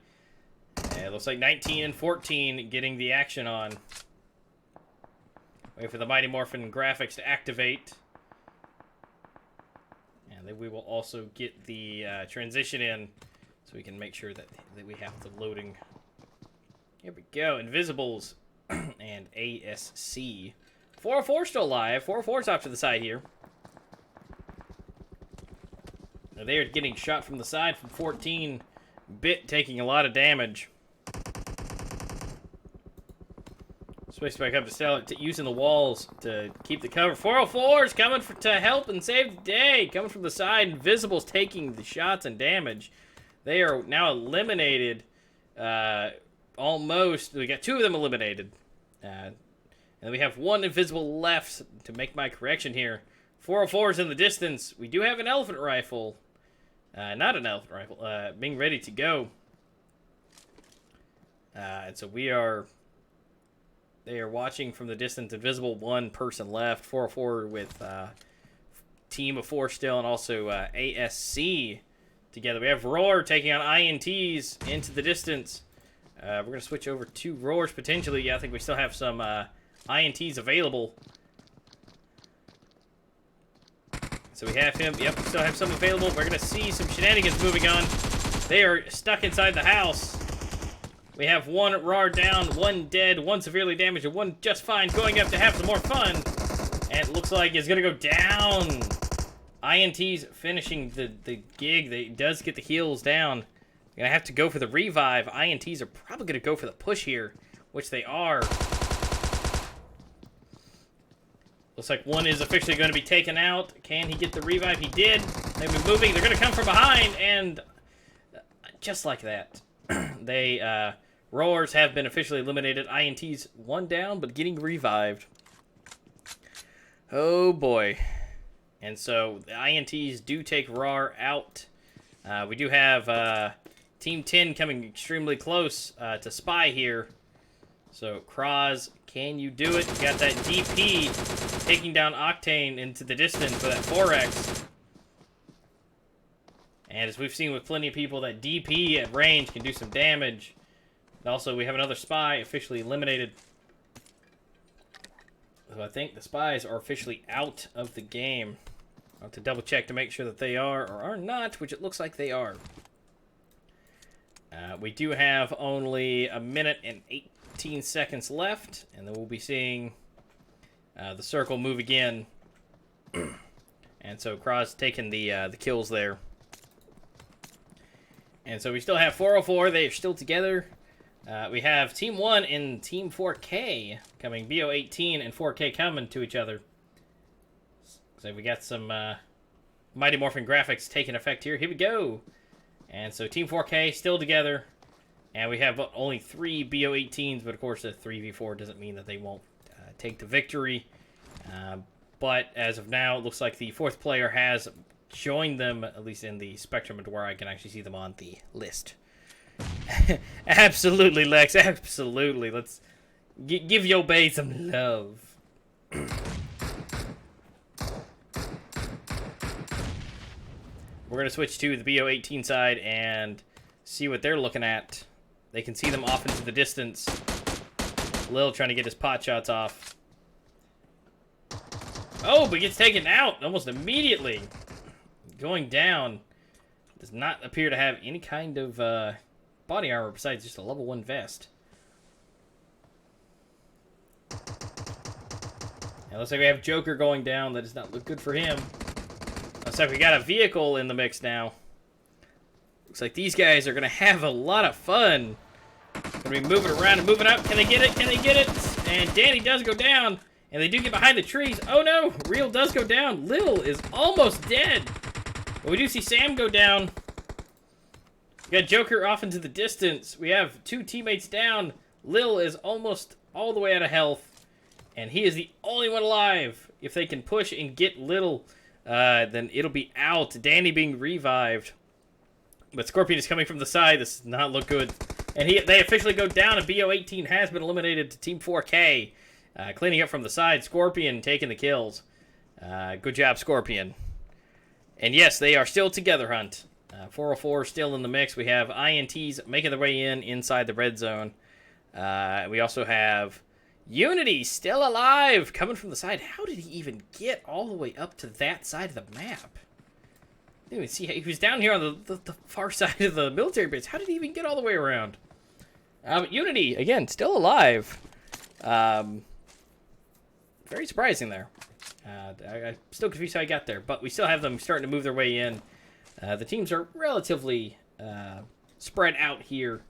It looks like 19 and 14 getting the action on. Wait for the Mighty Morphin graphics to activate. And then we will also get the transition in so we can make sure that we have the loading. Here we go. Invisibles and ASC. 404 still alive. 404's off to the side here. Now they are getting shot from the side from 14. Bit taking a lot of damage. Switch back up to Stellar, using the walls to keep the cover. 404's coming to help and save the day. Coming from the side. Invisibles taking the shots and damage. They are now eliminated. Almost. We got two of them eliminated. And we have one invisible left to make my correction here. 404's in the distance. We do have an elephant rifle. Not an elephant rifle. Being ready to go. And so they are watching from the distance. Invisible, one person left. 404 with team of 4 still, and also ASC together. We have Roar taking on INTs into the distance. We're going to switch over to Roars potentially. Yeah, I think we still have some INTs available. So we have him. Yep, we still have some available. We're going to see some shenanigans moving on. They are stuck inside the house. We have one Roar down, one dead, one severely damaged, and one just fine, going up to have some more fun. And it looks like it's going to go down. INT's finishing the gig. They does get the heals down. Going to have to go for the revive. INTs are probably going to go for the push here, which they are. Looks like one is officially going to be taken out. Can he get the revive? He did. They've been moving. They're going to come from behind, and just like that, Roars have been officially eliminated. INTs one down, but getting revived. Oh boy. And so the INTs do take Roar out. We do have Team 10 coming extremely close to Spy here. So, Croz, can you do it? You got that DP taking down Octane into the distance for that 4X. And as we've seen with plenty of people, that DP at range can do some damage. And also, we have another Spy officially eliminated. So I think the spies are officially out of the game. I'll have to double check to make sure that they are or are not, which it looks like they are. We do have only a minute and 18 seconds left, and then we'll be seeing the circle move again. And so Croz taking the kills there. And so we still have 404. They are still together. We have Team 1 and Team 4K coming. BO18 and 4K coming to each other. So we got some Mighty Morphin graphics taking effect here. Here we go. And so Team 4K still together. And we have only 3 BO18s, but of course the 3v4 doesn't mean that they won't take the victory. But as of now, it looks like the 4th player has joined them, at least in the spectrum to where I can actually see them on the list. Absolutely, Lex. Absolutely. Let's give your bae some love. We're going to switch to the BO18 side and see what they're looking at. They can see them off into the distance. Lil trying to get his pot shots off. Oh, but gets taken out almost immediately. Going down. Does not appear to have any kind of body armor besides just a level 1 vest. It looks like we have Joker going down. That does not look good for him. Looks like we got a vehicle in the mix now. Looks like these guys are going to have a lot of fun. Going to be moving around and moving up. Can they get it? Can they get it? And Danny does go down. And they do get behind the trees. Oh no! Real does go down. Lil is almost dead. But we do see Sam go down. We got Joker off into the distance. We have 2 teammates down. Lil is almost all the way out of health. And he is the only one alive. If they can push and get Lil, then it'll be out. Danny being revived. But Scorpion is coming from the side. This does not look good. And they officially go down. And BO18 has been eliminated to Team 4K. Cleaning up from the side. Scorpion taking the kills. Good job, Scorpion. And yes, they are still together, Hunt. 404 still in the mix. We have INTs making their way inside the red zone. We also have Unity still alive, coming from the side. How did he even get all the way up to that side of the map? I didn't even see. He was down here on the far side of the military base. How did he even get all the way around? Unity, again, still alive. Very surprising there. I'm still confused how I got there, but we still have them starting to move their way in. The teams are relatively spread out here,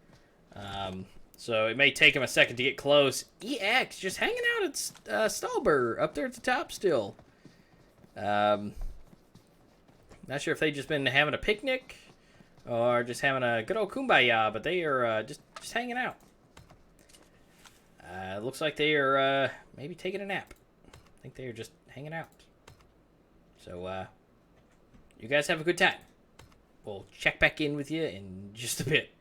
so it may take them a second to get close. EX just hanging out at Stallber up there at the top still. Not sure if they've just been having a picnic or just having a good old kumbaya, but they are just hanging out. Looks like they are maybe taking a nap. I think they are just hanging out. So, you guys have a good time. We'll check back in with you in just a bit.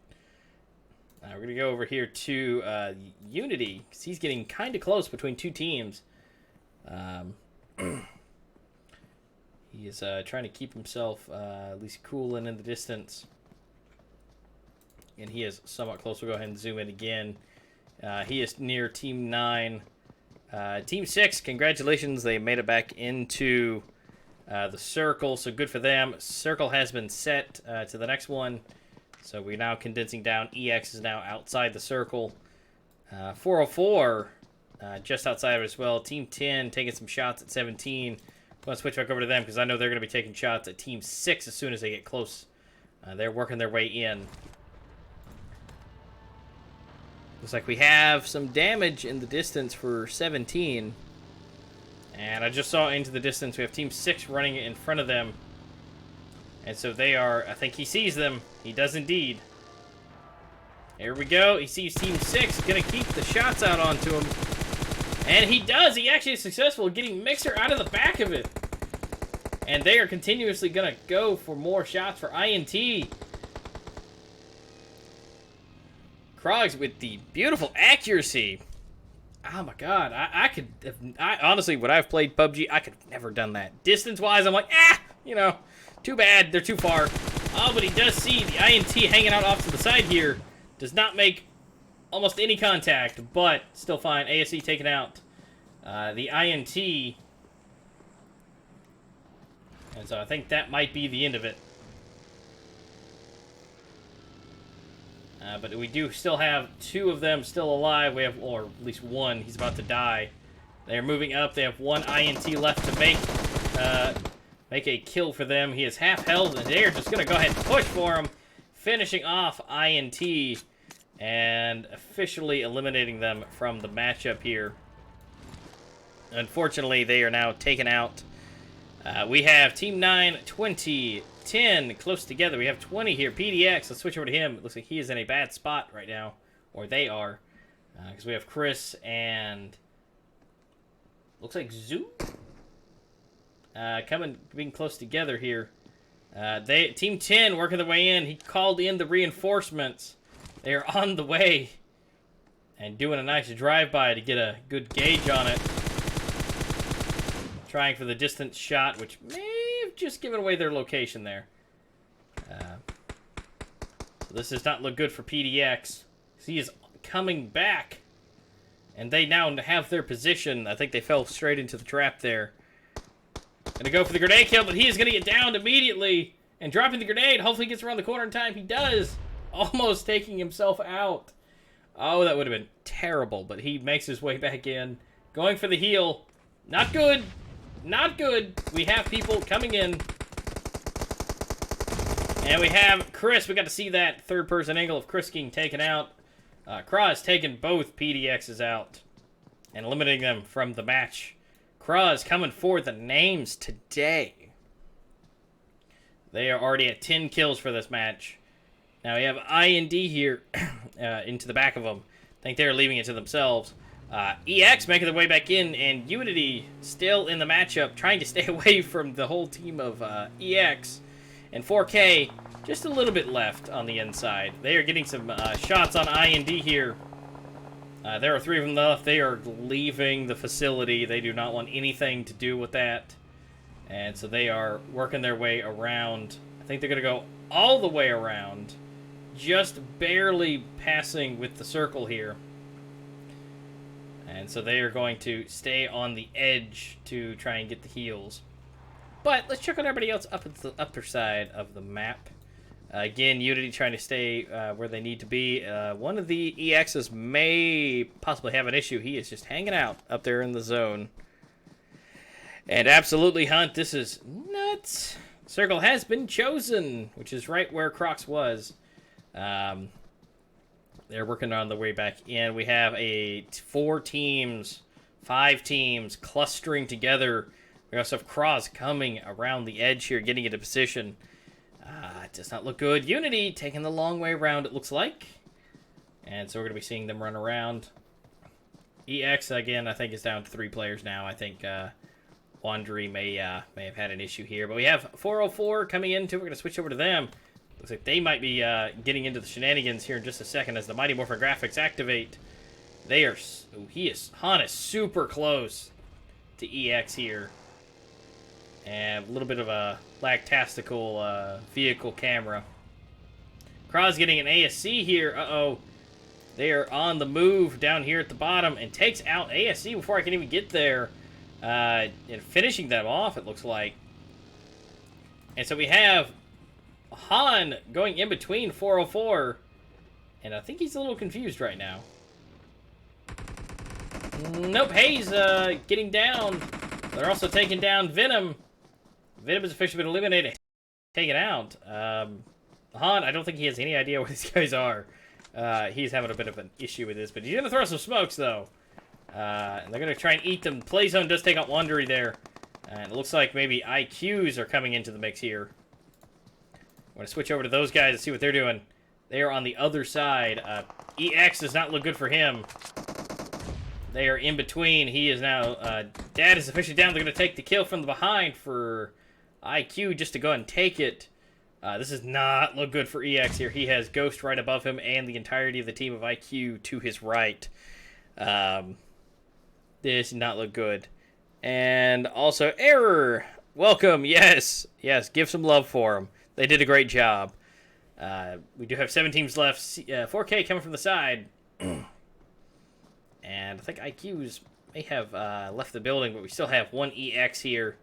We're going to go over here to Unity, because he's getting kind of close between 2 teams. He is trying to keep himself at least cool and in the distance. And he is somewhat close. We'll go ahead and zoom in again. He is near Team 9. Team 6, congratulations. They made it back into the circle, so good for them. Circle has been set to the next one. So we're now condensing down. EX is now outside the circle. 404 just outside of it as well. Team 10 taking some shots at 17. I'm going to switch back over to them because I know they're going to be taking shots at Team 6 as soon as they get close. They're working their way in. Looks like we have some damage in the distance for 17. And I just saw into the distance, we have Team 6 running in front of them. And so they are, I think he sees them. He does indeed. Here we go. He sees Team 6. Going to keep the shots out onto him. And he does. He actually is successful in getting Mixer out of the back of it. And they are continuously going to go for more shots for INT. Krogs with the beautiful accuracy. Oh my god, I honestly, when I've played PUBG, I could have never done that. Distance-wise, I'm like, you know, too bad, they're too far. Oh, but he does see the INT hanging out off to the side here. Does not make almost any contact, but still fine. ASE taken out. the INT. And so I think that might be the end of it. But we do still have 2 of them still alive. We have, or at least 1. He's about to die. They're moving up. They have 1 INT left to make a kill for them. He is half health, and they're just going to go ahead and push for him, finishing off INT and officially eliminating them from the matchup here. Unfortunately, they are now taken out. We have Team 9, 20, 10 close together. We have 20 here. PDX, let's switch over to him. It looks like he is in a bad spot right now, or they are, because we have Chris and looks like Zoo being close together here. Team 10 working their way in. He called in the reinforcements. They are on the way and doing a nice drive-by to get a good gauge on it. Trying for the distance shot, which may have just given away their location there. So this does not look good for PDX. He is coming back. And they now have their position. I think they fell straight into the trap there. Gonna go for the grenade kill, but he is gonna get downed immediately. And dropping the grenade, hopefully he gets around the corner in time. He does. Almost taking himself out. Oh, that would have been terrible, but he makes his way back in. Going for the heal. Not good. Not good. We have people coming in. And we have Chris. We got to see that third-person angle of Chris getting taken out. Croz taking both PDXs out and eliminating them from the match. Croz coming for the names today. They are already at 10 kills for this match. Now we have IND here into the back of them. I think they're leaving it to themselves. EX making their way back in, and Unity still in the matchup, trying to stay away from the whole team of EX. And 4K, just a little bit left on the inside. They are getting some shots on IND here. There are 3 of them left. They are leaving the facility. They do not want anything to do with that. And so they are working their way around. I think they're going to go all the way around, just barely passing with the circle here. And so they are going to stay on the edge to try and get the heals. But let's check on everybody else up at the upper side of the map. Again, Unity trying to stay where they need to be. One of the EXs may possibly have an issue. He is just hanging out up there in the zone. And absolutely, Hunt, this is nuts. Circle has been chosen, which is right where Crocs was. They're working on the way back in. We have 5 teams clustering together. We also have Cross coming around the edge here, getting into position. It does not look good. Unity taking the long way around, it looks like. And so we're going to be seeing them run around. EX, again, I think is down to 3 players now. I think Wandery may have had an issue here. But we have 404 coming in, too. We're going to switch over to them. Looks like they might be getting into the shenanigans here in just a second as the Mighty Morphin graphics activate. They are... Han is super close to EX here. And a little bit of a lagtastical vehicle camera. Cross getting an ASC here. Uh-oh. They are on the move down here at the bottom and takes out ASC before I can even get there. And finishing them off, it looks like. And so we have Han going in between 404. And I think he's a little confused right now. Nope, Hayes getting down. They're also taking down Venom. Venom has officially been eliminated. Taken out. Han, I don't think he has any idea where these guys are. He's having a bit of an issue with this, but he's going to throw some smokes, though. And they're going to try and eat them. Playzone does take out Wandery there. And it looks like maybe IQs are coming into the mix here. I'm going to switch over to those guys and see what they're doing. They are on the other side. EX does not look good for him. They are in between. He is now... Dad is officially down. They're going to take the kill from the behind for IQ just to go ahead and take it. This does not look good for EX here. He has Ghost right above him and the entirety of the team of IQ to his right. This does not look good. And also, Error! Welcome, yes. Yes, give some love for him. They did a great job. We do have 7 teams left. 4K coming from the side. And I think IQ's may have left the building, but we still have one EX here.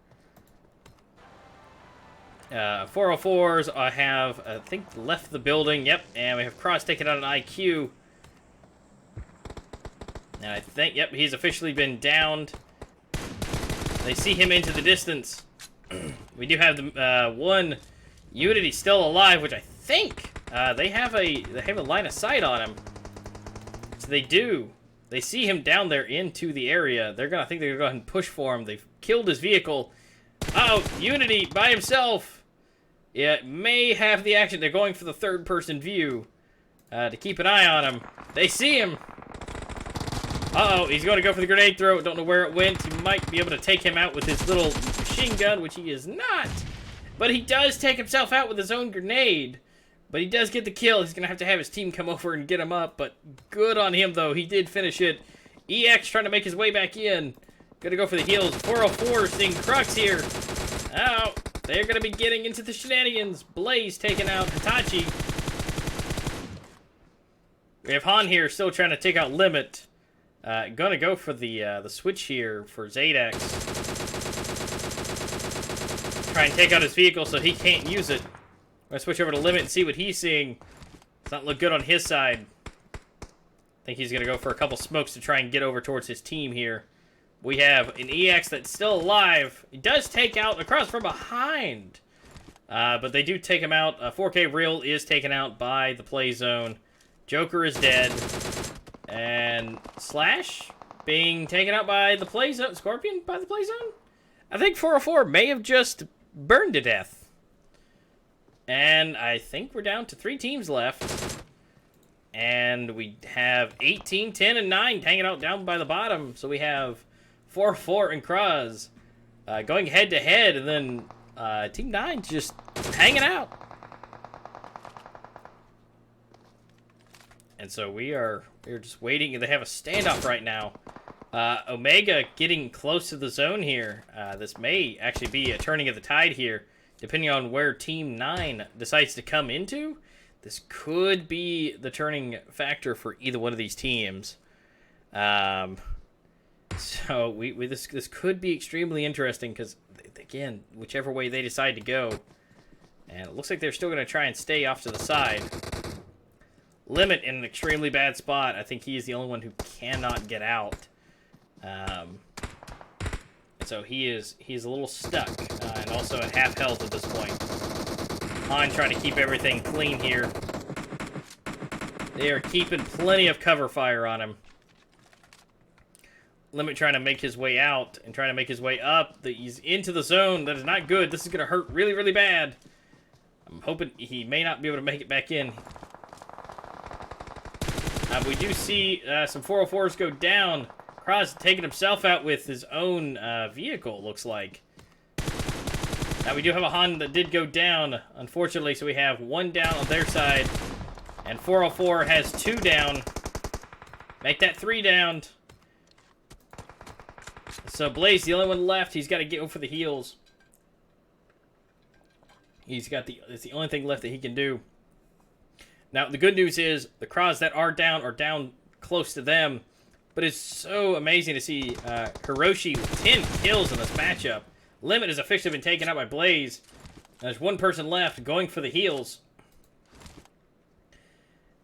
404s have, I think, left the building. Yep, and we have Cross taking out an IQ. And I think, yep, he's officially been downed. They see him into the distance. We do have the one Unity still alive, which I think they have a line of sight on him. So they do. They see him down there into the area. I think they're gonna go ahead and push for him. They've killed his vehicle. Oh, Unity by himself. Yeah, may have the action. They're going for the third-person view to keep an eye on him. They see him. Uh-oh, he's going to go for the grenade throw. Don't know where it went. He might be able to take him out with his little machine gun, which he is not. But he does take himself out with his own grenade. But he does get the kill. He's going to have his team come over and get him up. But good on him, though. He did finish it. EX trying to make his way back in. Going to go for the heals. 404 seeing Crux here. Oh, they're going to be getting into the shenanigans. Blaze taking out Hitachi. We have Han here still trying to take out Limit. Gonna go for the switch here for Zadex. Try and take out his vehicle so he can't use it. I'm gonna switch over to Limit and see what he's seeing. Does not look good on his side. I think he's gonna go for a couple smokes to try and get over towards his team here. We have an EX that's still alive. He does take out Across from behind. But they do take him out. 4K Real is taken out by the play zone. Joker is dead. And Slash being taken out by the play zone. Scorpion by the play zone? I think 404 may have just burned to death. And I think we're down to 3 teams left. And we have 18, 10, and 9 hanging out down by the bottom. So we have 404 and Croz going head-to-head. And then Team 9 just hanging out. And so we're just waiting. They have a standoff right now. Omega getting close to the zone here. This may actually be a turning of the tide here, depending on where Team 9 decides to come into. This could be the turning factor for either one of these teams. So this could be extremely interesting because, again, whichever way they decide to go. And it looks like they're still going to try and stay off to the side. Limit in an extremely bad spot. I think he is the only one who cannot get out. So he's a little stuck, and also at half health at this point. Han trying to keep everything clean here. They are keeping plenty of cover fire on him. Limit trying to make his way out and trying to make his way up. He's into the zone. That is not good. This is going to hurt really, really bad. I'm hoping he may not be able to make it back in. We do see some 404s go down. Cross taking himself out with his own vehicle, looks like. Now, we do have a Han that did go down, unfortunately, so we have 1 down on their side. And 404 has 2 down. Make that 3 down. So Blaze, the only one left, he's got to go for the heals. It's the only thing left that he can do. Now, the good news is the Cross that are down close to them. But it's so amazing to see Hiroshi with 10 kills in this matchup. Limit has officially been taken out by Blaze. There's 1 person left going for the heals.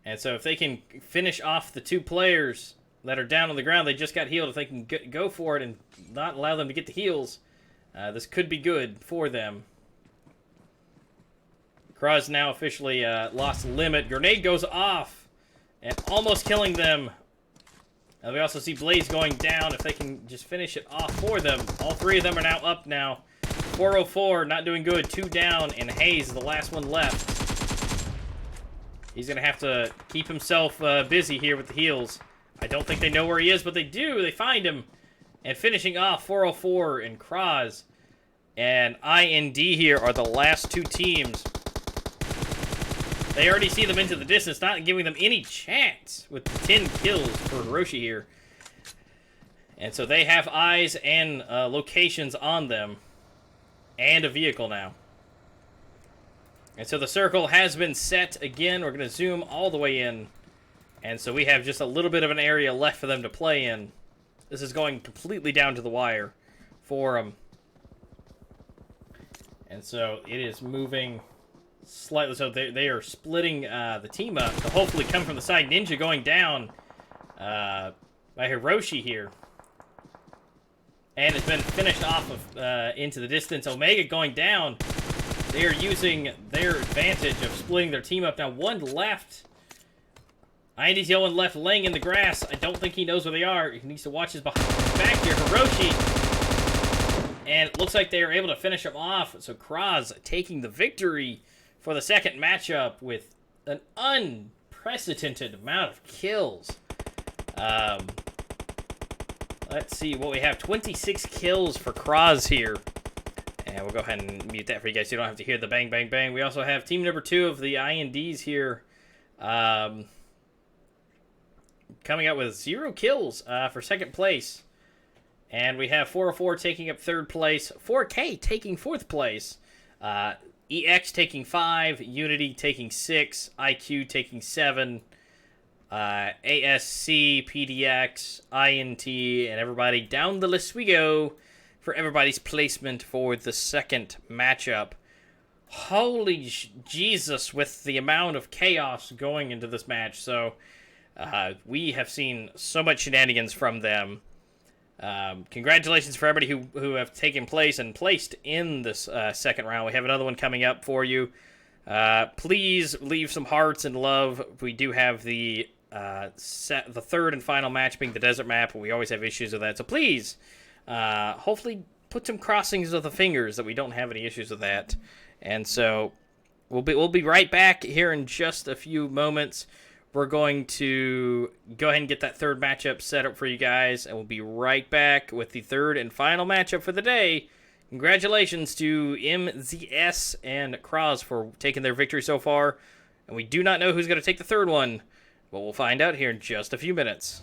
And so if they can finish off the 2 players that are down on the ground, they just got healed. If they can go for it and not allow them to get the heals, this could be good for them. Cross now officially lost Limit. Grenade goes off and almost killing them. We also see Blaze going down. If they can just finish it off for them. All 3 of them are now up now. 404 not doing good. 2 down, and Hayes is the last one left. He's going to have to keep himself busy here with the heals. I don't think they know where he is, but they do. They find him. And finishing off 404 and Croz and IND here are the last 2 teams. They already see them into the distance, not giving them any chance with the 10 kills for Hiroshi here. And so they have eyes and locations on them. And a vehicle now. And so the circle has been set again. We're going to zoom all the way in. And so we have just a little bit of an area left for them to play in. This is going completely down to the wire for them. And so it is moving slightly. So they are splitting the team up to hopefully come from the side. Ninja going down by Hiroshi here. And it's been finished off of into the distance. Omega going down. They are using their advantage of splitting their team up. Now, one left. IND's the only one left laying in the grass. I don't think he knows where they are. He needs to watch his back here. Hiroshi. And it looks like they are able to finish him off. So, Croz taking the victory for the second matchup with an unprecedented amount of kills. Let's see what we have. 26 kills for Croz here. And we'll go ahead and mute that for you guys so you don't have to hear the bang, bang, bang. We also have team number 2 of the INDs here. Coming out with 0 kills for second place. And we have 404 taking up third place. 4K taking fourth place. EX taking 5. Unity taking 6. IQ taking 7. ASC, PDX, INT, and everybody down the list we go for everybody's placement for the second matchup. Holy Jesus, with the amount of chaos going into this match. So, we have seen so much shenanigans from them. Congratulations for everybody who have taken place and placed in this second round. We have another one coming up for you. Please leave some hearts and love. We do have the third and final match being the desert map. We always have issues with that. So please, hopefully put some crossings of the fingers that we don't have any issues with that. And so we'll be right back here in just a few moments. We're going to go ahead and get that third matchup set up for you guys, and we'll be right back with the third and final matchup for the day. Congratulations to MZS and Croz for taking their victory so far. And we do not know who's going to take the third one, but we'll find out here in just a few minutes.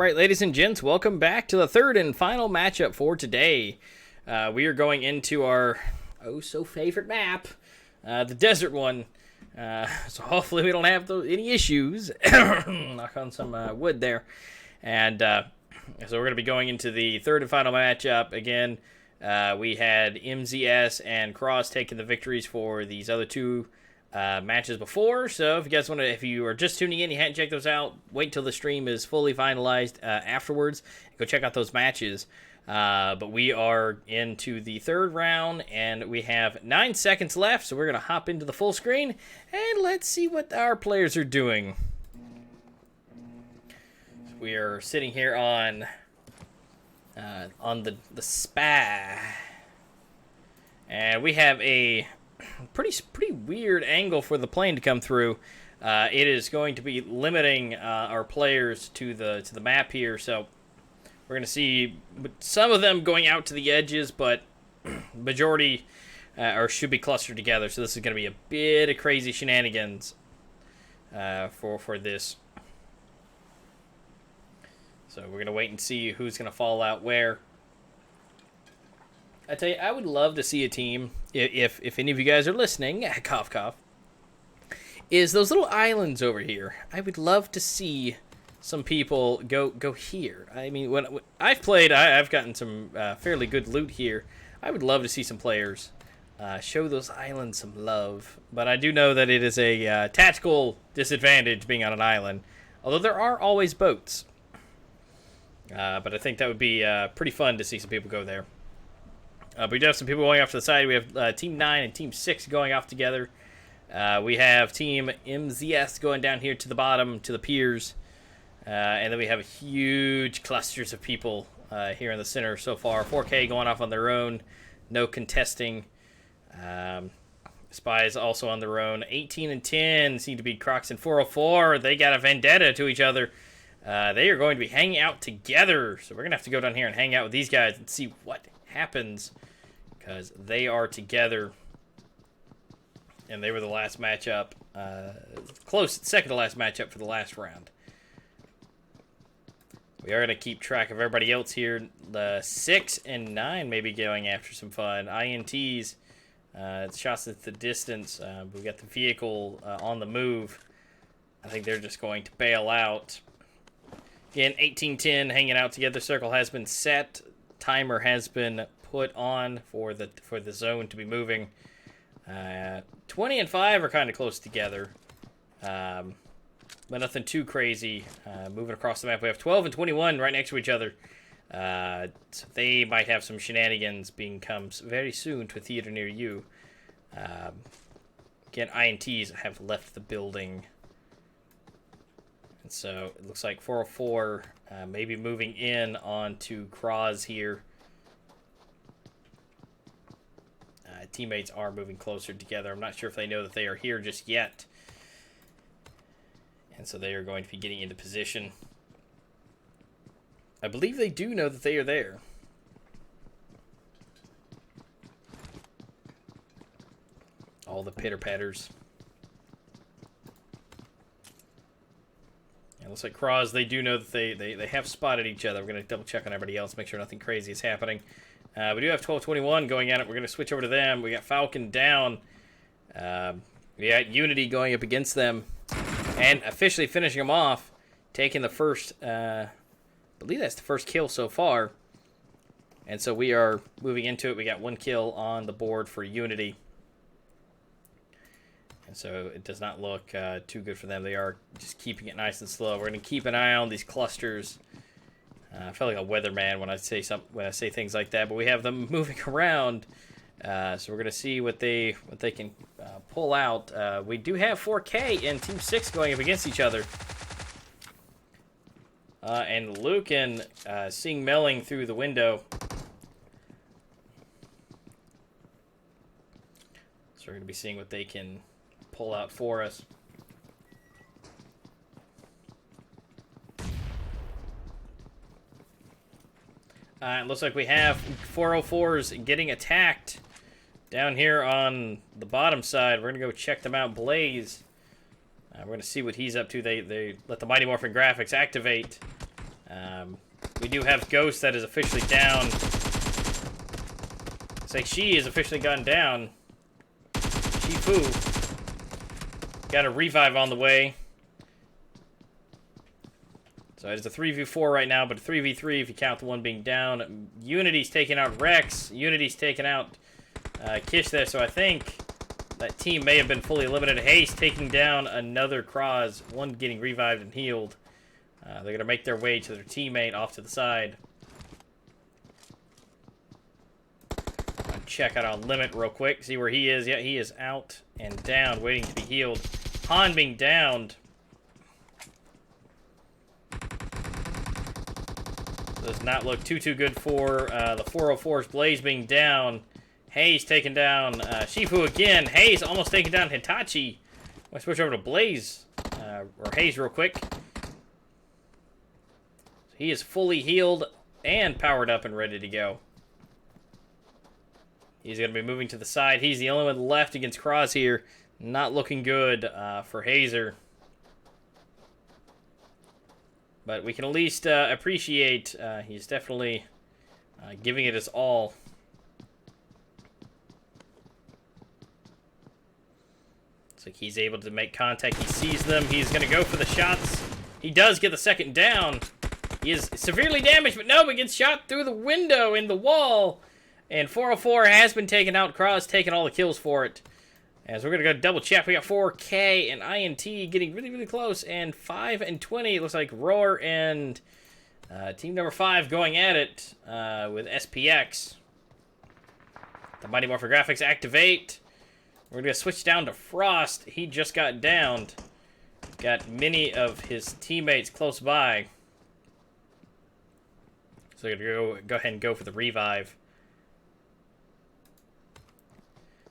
Alright, ladies and gents, welcome back to the third and final matchup for today. We are going into our oh-so-favorite map, the desert one. So hopefully we don't have any issues. Knock on some wood there. And so we're going to be going into the third and final matchup. Again, we had Mezexis and Cross taking the victories for these other two matches before. So if you guys want to, if you are just tuning in, you hadn't checked those out, wait till the stream is fully finalized afterwards. Go check out those matches. But we are into the third round, and we have 9 seconds left, so we're going to hop into the full screen, and let's see what our players are doing. We are sitting here on the spa, and we have a pretty weird angle for the plane to come through. It is going to be limiting our players to the map here, so we're going to see some of them going out to the edges, but majority should be clustered together. So this is going to be a bit of crazy shenanigans for this. So we're going to wait and see who's going to fall out where. I tell you, I would love to see a team, if any of you guys are listening, cough cough, is those little islands over here. I would love to see some people go here. I mean, when I've played, I've gotten some fairly good loot here. I would love to see some players show those islands some love. But I do know that it is a tactical disadvantage being on an island, although there are always boats. But I think that would be pretty fun to see some people go there. But we do have some people going off to the side. We have Team 9 and Team 6 going off together. We have Team Mezexis going down here to the bottom, to the piers. And then we have huge clusters of people here in the center so far. 4K going off on their own. No contesting. Spies also on their own. 18 and 10 seem to be Crocs and 404. They got a vendetta to each other. They are going to be hanging out together. So we're going to have to go down here and hang out with these guys and see what happens, because they are together, and they were the last matchup, close second to last matchup for the last round. We are going to keep track of everybody else here. The 6 and 9 may be going after some fun. INTs, it's shots at the distance. We've got the vehicle on the move. I think they're just going to bail out. Again, 18-10 hanging out together. Circle has been set. Timer has been put on for the zone to be moving. 20 and 5 are kind of close together, but nothing too crazy. Moving across the map, we have 12 and 21 right next to each other. So they might have some shenanigans being come very soon to a theater near you. Again, INTs have left the building. And so it looks like 404 maybe moving in onto Croz here. Teammates are moving closer together. I'm not sure if they know that they are here just yet. And so they are going to be getting into position. I believe they do know that they are there. All the pitter-patters. It looks like Croz, they do know that they have spotted each other. We're going to double check on everybody else, make sure nothing crazy is happening. We do have 12-21 going at it. We're going to switch over to them. We got Falcon down. We got Unity going up against them. And officially finishing them off. Taking the first, I believe that's the first kill so far. And so we are moving into it. We got 1 kill on the board for Unity. And so it does not look too good for them. They are just keeping it nice and slow. We're going to keep an eye on these clusters. I feel like a weatherman when I say things like that, but we have them moving around. So we're going to see what they can pull out. We do have 4K and Team 6 going up against each other. And Lucan seeing Melling through the window. So we're going to be seeing what they can pull out for us. It looks like we have 404s getting attacked down here on the bottom side. We're going to go check them out. Blaze. We're going to see what he's up to. They let the Mighty Morphin graphics activate. We do have Ghost that is officially down. It's like she is officially gone down. Shifu. Got a revive on the way. So it is a 3v4 right now, but a 3v3 if you count the one being down. Unity's taking out Rex. Unity's taking out Kish there, so I think that team may have been fully eliminated. Haste taking down another Croz. One getting revived and healed. They're going to make their way to their teammate off to the side. I'll check out on Limit real quick. See where he is. Yeah, he is out and down, waiting to be healed. Han being downed. Does not look too good for the 404's Blaze being down. Hayes taken down Shifu again. Hayes almost taken down Hitachi. I'm going to switch over to Blaze, or Hayes real quick. So he is fully healed and powered up and ready to go. He's going to be moving to the side. He's the only one left against Cross here. Not looking good for Hazer. But we can at least appreciate he's definitely giving it his all. Looks like he's able to make contact. He sees them. He's going to go for the shots. He does get the second down. He is severely damaged, but no, but gets shot through the window in the wall. And 404 has been taken out. Cross taking all the kills for it. As we're going to go double check, we got 4K and INT getting really close. And 5 and 20, it looks like Roar and team number 5 going at it with SPX. The Mighty Morphin Graphics activate. We're going to switch down to Frost. He just got downed. Got many of his teammates close by. So we're going to go ahead and go for the revive.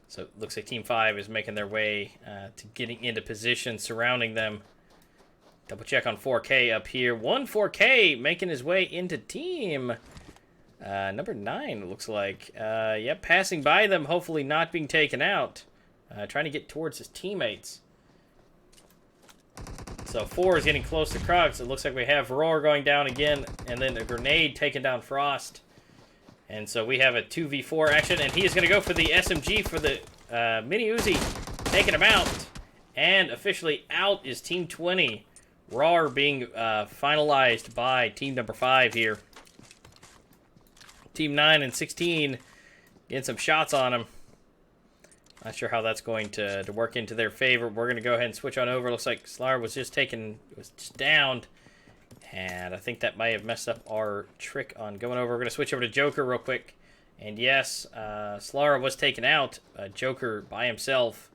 So it looks like Team 5 is making their way to getting into position surrounding them. Double check on 4K up here. 4K making his way into team number 9, it looks like. Yep, passing by them, hopefully not being taken out. Trying to get towards his teammates. So 4 is getting close to Crux. It looks like we have Roar going down again, and then a grenade taking down Frost. And so we have a 2v4 action, and he is going to go for the SMG for the Mini Uzi, taking him out. And officially out is Team 20. Roar being finalized by Team number 5 here. Team 9 and 16 getting some shots on him. Not sure how that's going to work into their favor. We're going to go ahead and switch on over. Looks like Slar was just downed. And I think that might have messed up our trick on going over. We're going to switch over to Joker real quick. And yes, Slara was taken out. Joker by himself.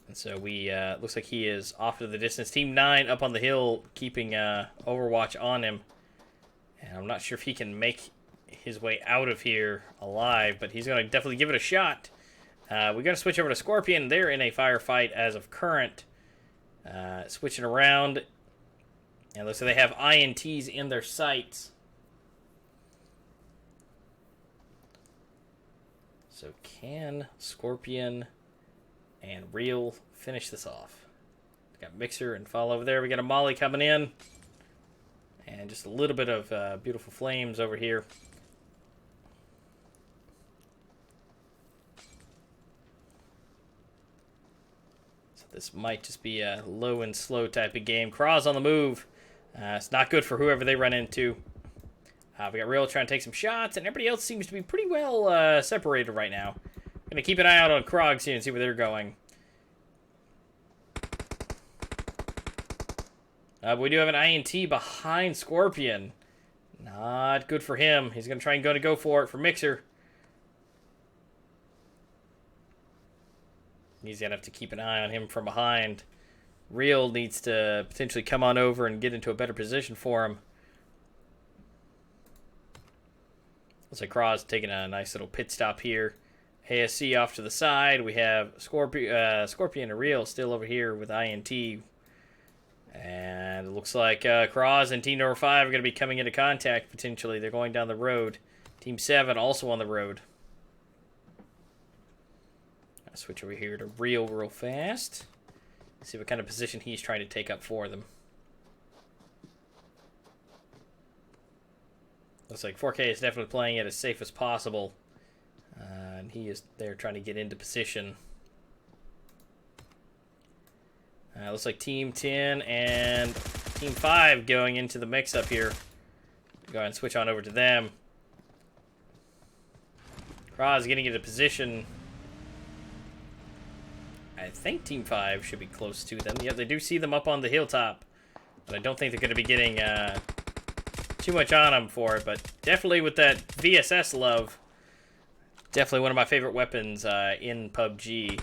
And so we, looks like he is off to the distance. Team 9 up on the hill, keeping Overwatch on him. And I'm not sure if he can make his way out of here alive, but he's going to definitely give it a shot. We're going to switch over to Scorpion. They're in a firefight as of current. Switching around. And looks like they have INTs in their sights. So can Scorpion and Real finish this off? Got Mixer and Fall over there. We got a Molly coming in. And just a little bit of Beautiful Flames over here. So this might just be a low and slow type of game. Cross on the move. It's not good for whoever they run into. We got Real trying to take some shots, and everybody else seems to be pretty well separated right now. Gonna keep an eye out on Krogs here and see where they're going. But we do have an INT behind Scorpion. Not good for him. He's going to try and go for it for Mixer. He's going to have to keep an eye on him from behind. Real needs to potentially come on over and get into a better position for him. Looks like Cross taking a nice little pit stop here. ASC off to the side. We have Scorpion and Real still over here with INT. And it looks like Cross and Team number 5 are going to be coming into contact, potentially. They're going down the road. Team 7 also on the road. I'll switch over here to Real fast. See what kind of position he's trying to take up for them. Looks like 4K is definitely playing it as safe as possible. And he is there trying to get into position. Looks like Team 10 and Team 5 going into the mix-up here. Go ahead and switch on over to them. Croz getting into position. I think Team 5 should be close to them. Yep, they do see them up on the hilltop. But I don't think they're going to be getting too much on them for it. But definitely with that VSS love. Definitely one of my favorite weapons in PUBG.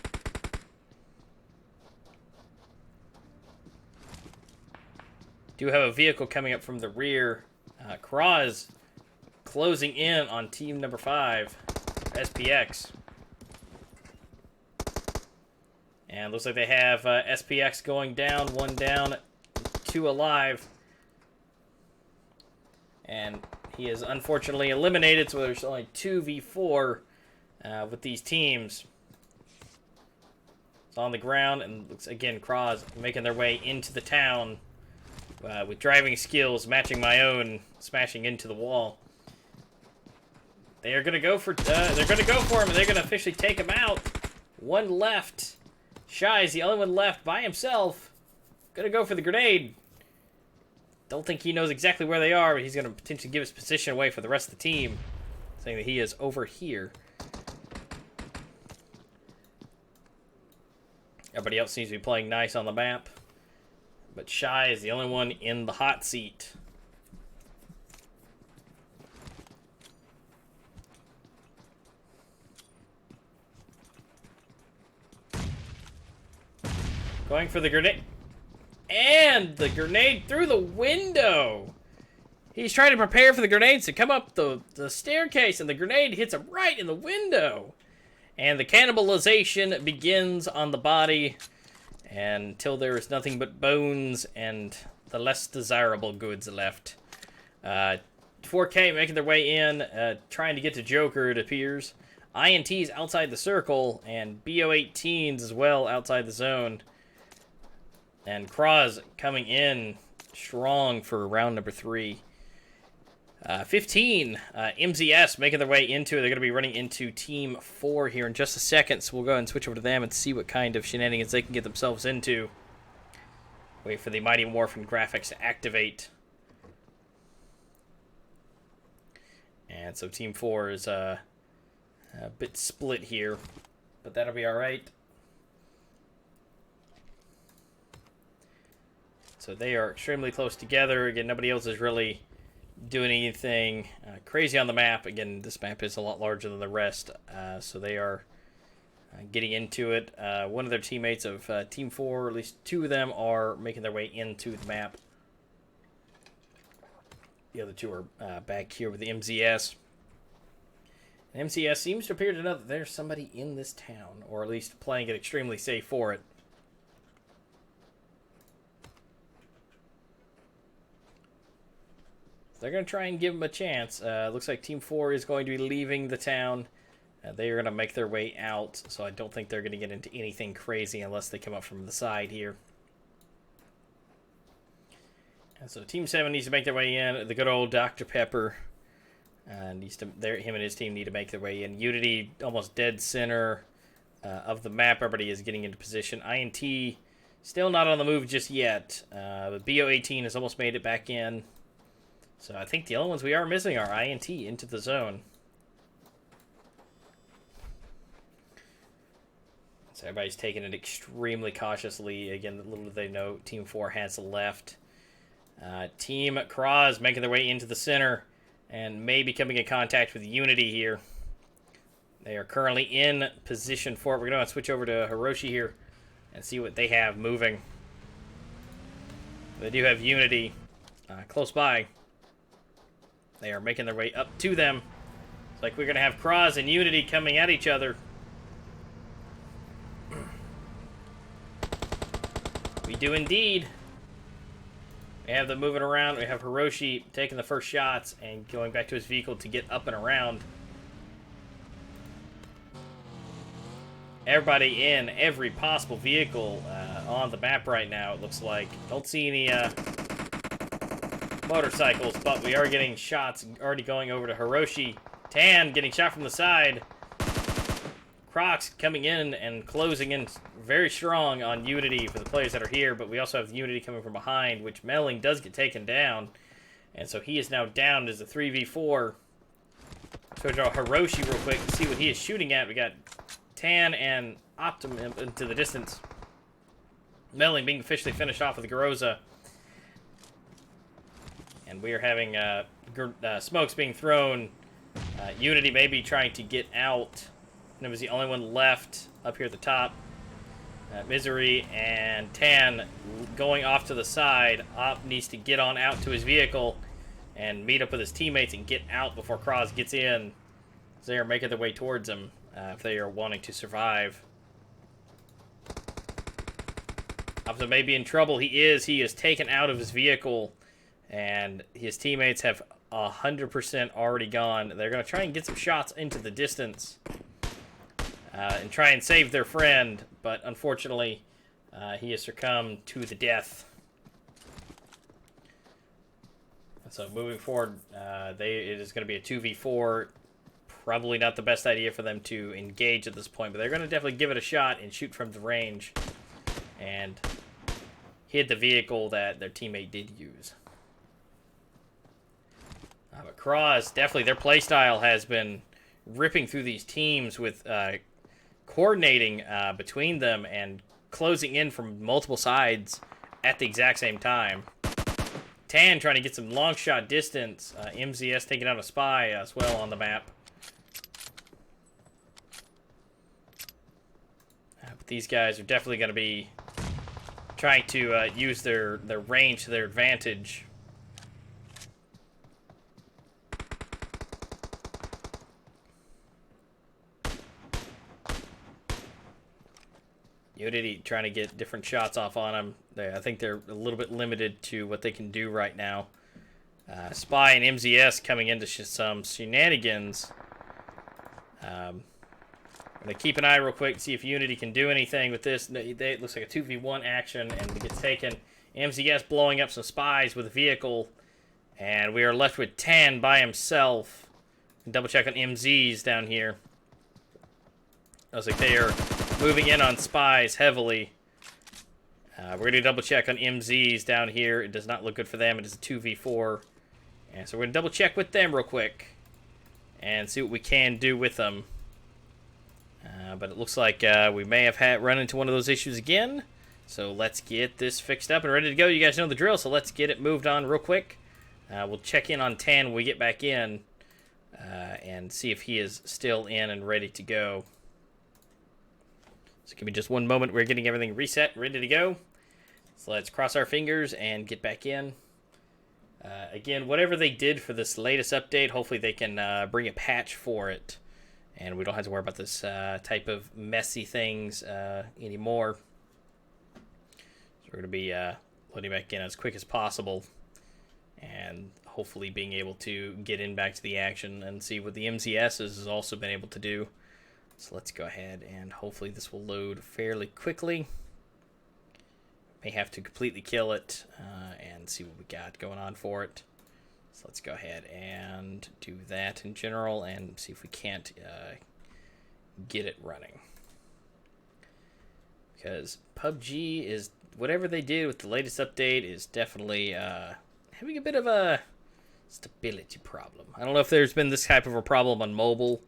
Do have a vehicle coming up from the rear. Croz closing in on team number 5, SPX. And looks like they have SPX going down, 1 down, 2 alive. And he is unfortunately eliminated, so there's only 2v4 with these teams. It's on the ground, and looks again, Croz making their way into the town. With driving skills matching my own, smashing into the wall. They are gonna go for they're gonna go for him, and they're gonna officially take him out. 1 left. Shy is the only one left by himself. Gonna go for the grenade. Don't think he knows exactly where they are, but he's gonna potentially give his position away for the rest of the team, saying that he is over here. Everybody else seems to be playing nice on the map. But Shy is the only one in the hot seat. Going for the grenade. And the grenade through the window. He's trying to prepare for the grenades to come up the staircase, and the grenade hits him right in the window. And the cannibalization begins on the body. Until there is nothing but bones and the less desirable goods left. 4K making their way in, trying to get to Joker, it appears. INT's outside the circle, and BO18s as well outside the zone. And Croz coming in strong for round number 3. 15, Mezexis making their way into it. They're going to be running into Team 4 here in just a second, so we'll go ahead and switch over to them and see what kind of shenanigans they can get themselves into. Wait for the Mighty Morphin graphics to activate. And so Team 4 is a bit split here, but that'll be alright. So they are extremely close together. Again, nobody else is really doing anything crazy on the map. Again, this map is a lot larger than the rest, so they are getting into it. One of their teammates of Team 4, or at least 2 of them, are making their way into the map. The other 2 are back here with the MZS. And MZS seems to appear to know that there's somebody in this town, or at least playing it extremely safe for it. They're going to try and give them a chance. Looks like Team 4 is going to be leaving the town. They are going to make their way out, so I don't think they're going to get into anything crazy unless they come up from the side here. And so Team 7 needs to make their way in. The good old Dr. Pepper needs to. Him and his team need to make their way in. Unity almost dead center of the map. Everybody is getting into position. INT still not on the move just yet. But BO18 has almost made it back in. So I think the only ones we are missing are INT into the zone. So everybody's taking it extremely cautiously. Again, little do they know, Team 4 has left. Team Croz making their way into the center and may be coming in contact with Unity here. They are currently in position for it. We're going to switch over to Hiroshi here and see what they have moving. They do have Unity close by. They are making their way up to them. It's like we're going to have Croz and Unity coming at each other. We do indeed. We have them moving around. We have Hiroshi taking the first shots and going back to his vehicle to get up and around. Everybody in every possible vehicle on the map right now, it looks like. Don't see any motorcycles, but we are getting shots already going over to Hiroshi. Tan getting shot from the side. Crocs coming in and closing in very strong on Unity for the players that are here, but we also have Unity coming from behind, which Melling does get taken down. And so he is now down as a 3v4. So draw Hiroshi real quick to see what he is shooting at. We got Tan and Optim into the distance. Melling being officially finished off with the Crozzax. And we are having smokes being thrown. Unity may be trying to get out. And it was the only one left up here at the top. Misery and Tan going off to the side. Op needs to get on out to his vehicle and meet up with his teammates and get out before Croz gets in. So they are making their way towards him if they are wanting to survive. Optim may be in trouble. He is taken out of his vehicle, and his teammates have 100% already gone. They're going to try and get some shots into the distance and try and save their friend, but unfortunately, he has succumbed to the death. So moving forward, it is going to be a 2v4. Probably not the best idea for them to engage at this point, but they're going to definitely give it a shot and shoot from the range and hit the vehicle that their teammate did use. But Croz, definitely their playstyle has been ripping through these teams with coordinating between them and closing in from multiple sides at the exact same time. Tan trying to get some long shot distance. Mezexis taking out a spy as well on the map. But these guys are definitely going to be trying to use their range to their advantage. Unity trying to get different shots off on them. I think they're a little bit limited to what they can do right now. Spy and Mezexis coming into some shenanigans. I'm going to keep an eye real quick to see if Unity can do anything with this. It looks like a 2v1 action, and it gets taken. Mezexis blowing up some spies with a vehicle, and we are left with Tan by himself. Double check on Mezexis down here. Looks like they are moving in on spies heavily. We're going to double check on Mezexis down here. It does not look good for them. It is a 2v4. And so we're going to double check with them real quick and see what we can do with them. But it looks like we may have run into one of those issues again. So let's get this fixed up and ready to go. You guys know the drill, so let's get it moved on real quick. We'll check in on Tan when we get back in and see if he is still in and ready to go. So give me just one moment. We're getting everything reset, ready to go. So let's cross our fingers and get back in. Again, whatever they did for this latest update, hopefully they can bring a patch for it. And we don't have to worry about this type of messy things anymore. So we're going to be loading back in as quick as possible. And hopefully being able to get in back to the action and see what the Mezexis has also been able to do. So let's go ahead and hopefully this will load fairly quickly. May have to completely kill it and see what we got going on for it. So let's go ahead and do that in general and see if we can't get it running. Because PUBG is, whatever they did with the latest update is definitely having a bit of a stability problem. I don't know if there's been this type of a problem on mobile.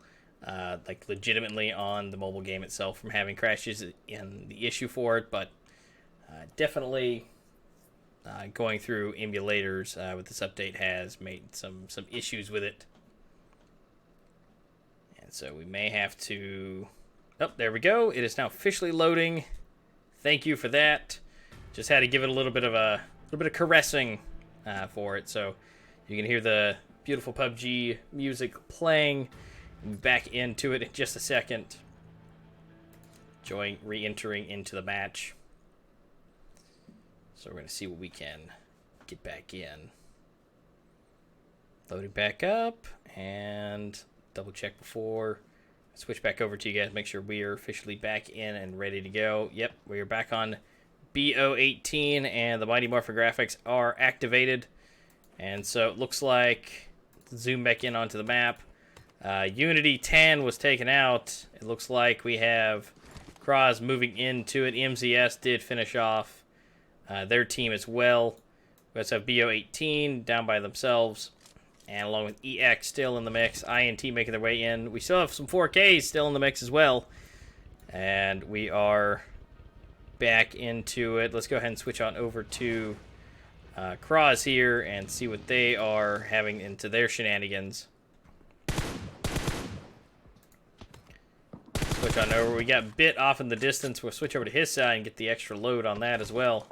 Like legitimately on the mobile game itself from having crashes in the issue for it, but definitely going through emulators with this update has made some issues with it. And so we may have to... Oh, there we go. It is now officially loading. Thank you for that. Just had to give it a little bit of caressing for it. So you can hear the beautiful PUBG music playing. Back into it in just a second. Re-entering into the match. So we're going to see what we can get back in. Loading back up. And double check before. Switch back over to you guys. Make sure we are officially back in and ready to go. Yep, we are back on BO18. And the Mighty Morphin graphics are activated. And so it looks like, zoom back in onto the map, Unity 10 was taken out. It looks like we have Croz moving into it. Mezexis did finish off their team as well. We also have BO18 down by themselves. And along with EX still in the mix. INT making their way in. We still have some 4Ks still in the mix as well. And we are back into it. Let's go ahead and switch on over to Croz here and see what they are having into their shenanigans. Switch on over. We got Bit off in the distance. We'll switch over to his side and get the extra load on that as well.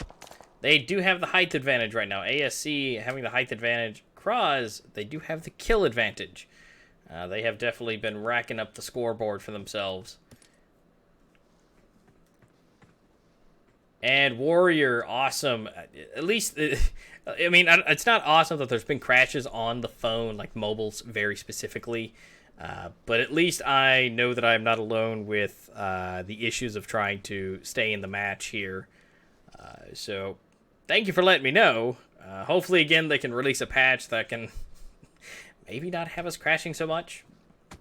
They do have the height advantage right now. ASC having the height advantage. Croz, they do have the kill advantage. They have definitely been racking up the scoreboard for themselves. And Warrior, awesome. At least, I mean, it's not awesome that there's been crashes on the phone, like mobiles very specifically. But at least I know that I'm not alone with the issues of trying to stay in the match here. So thank you for letting me know. Hopefully, again, they can release a patch that can maybe not have us crashing so much.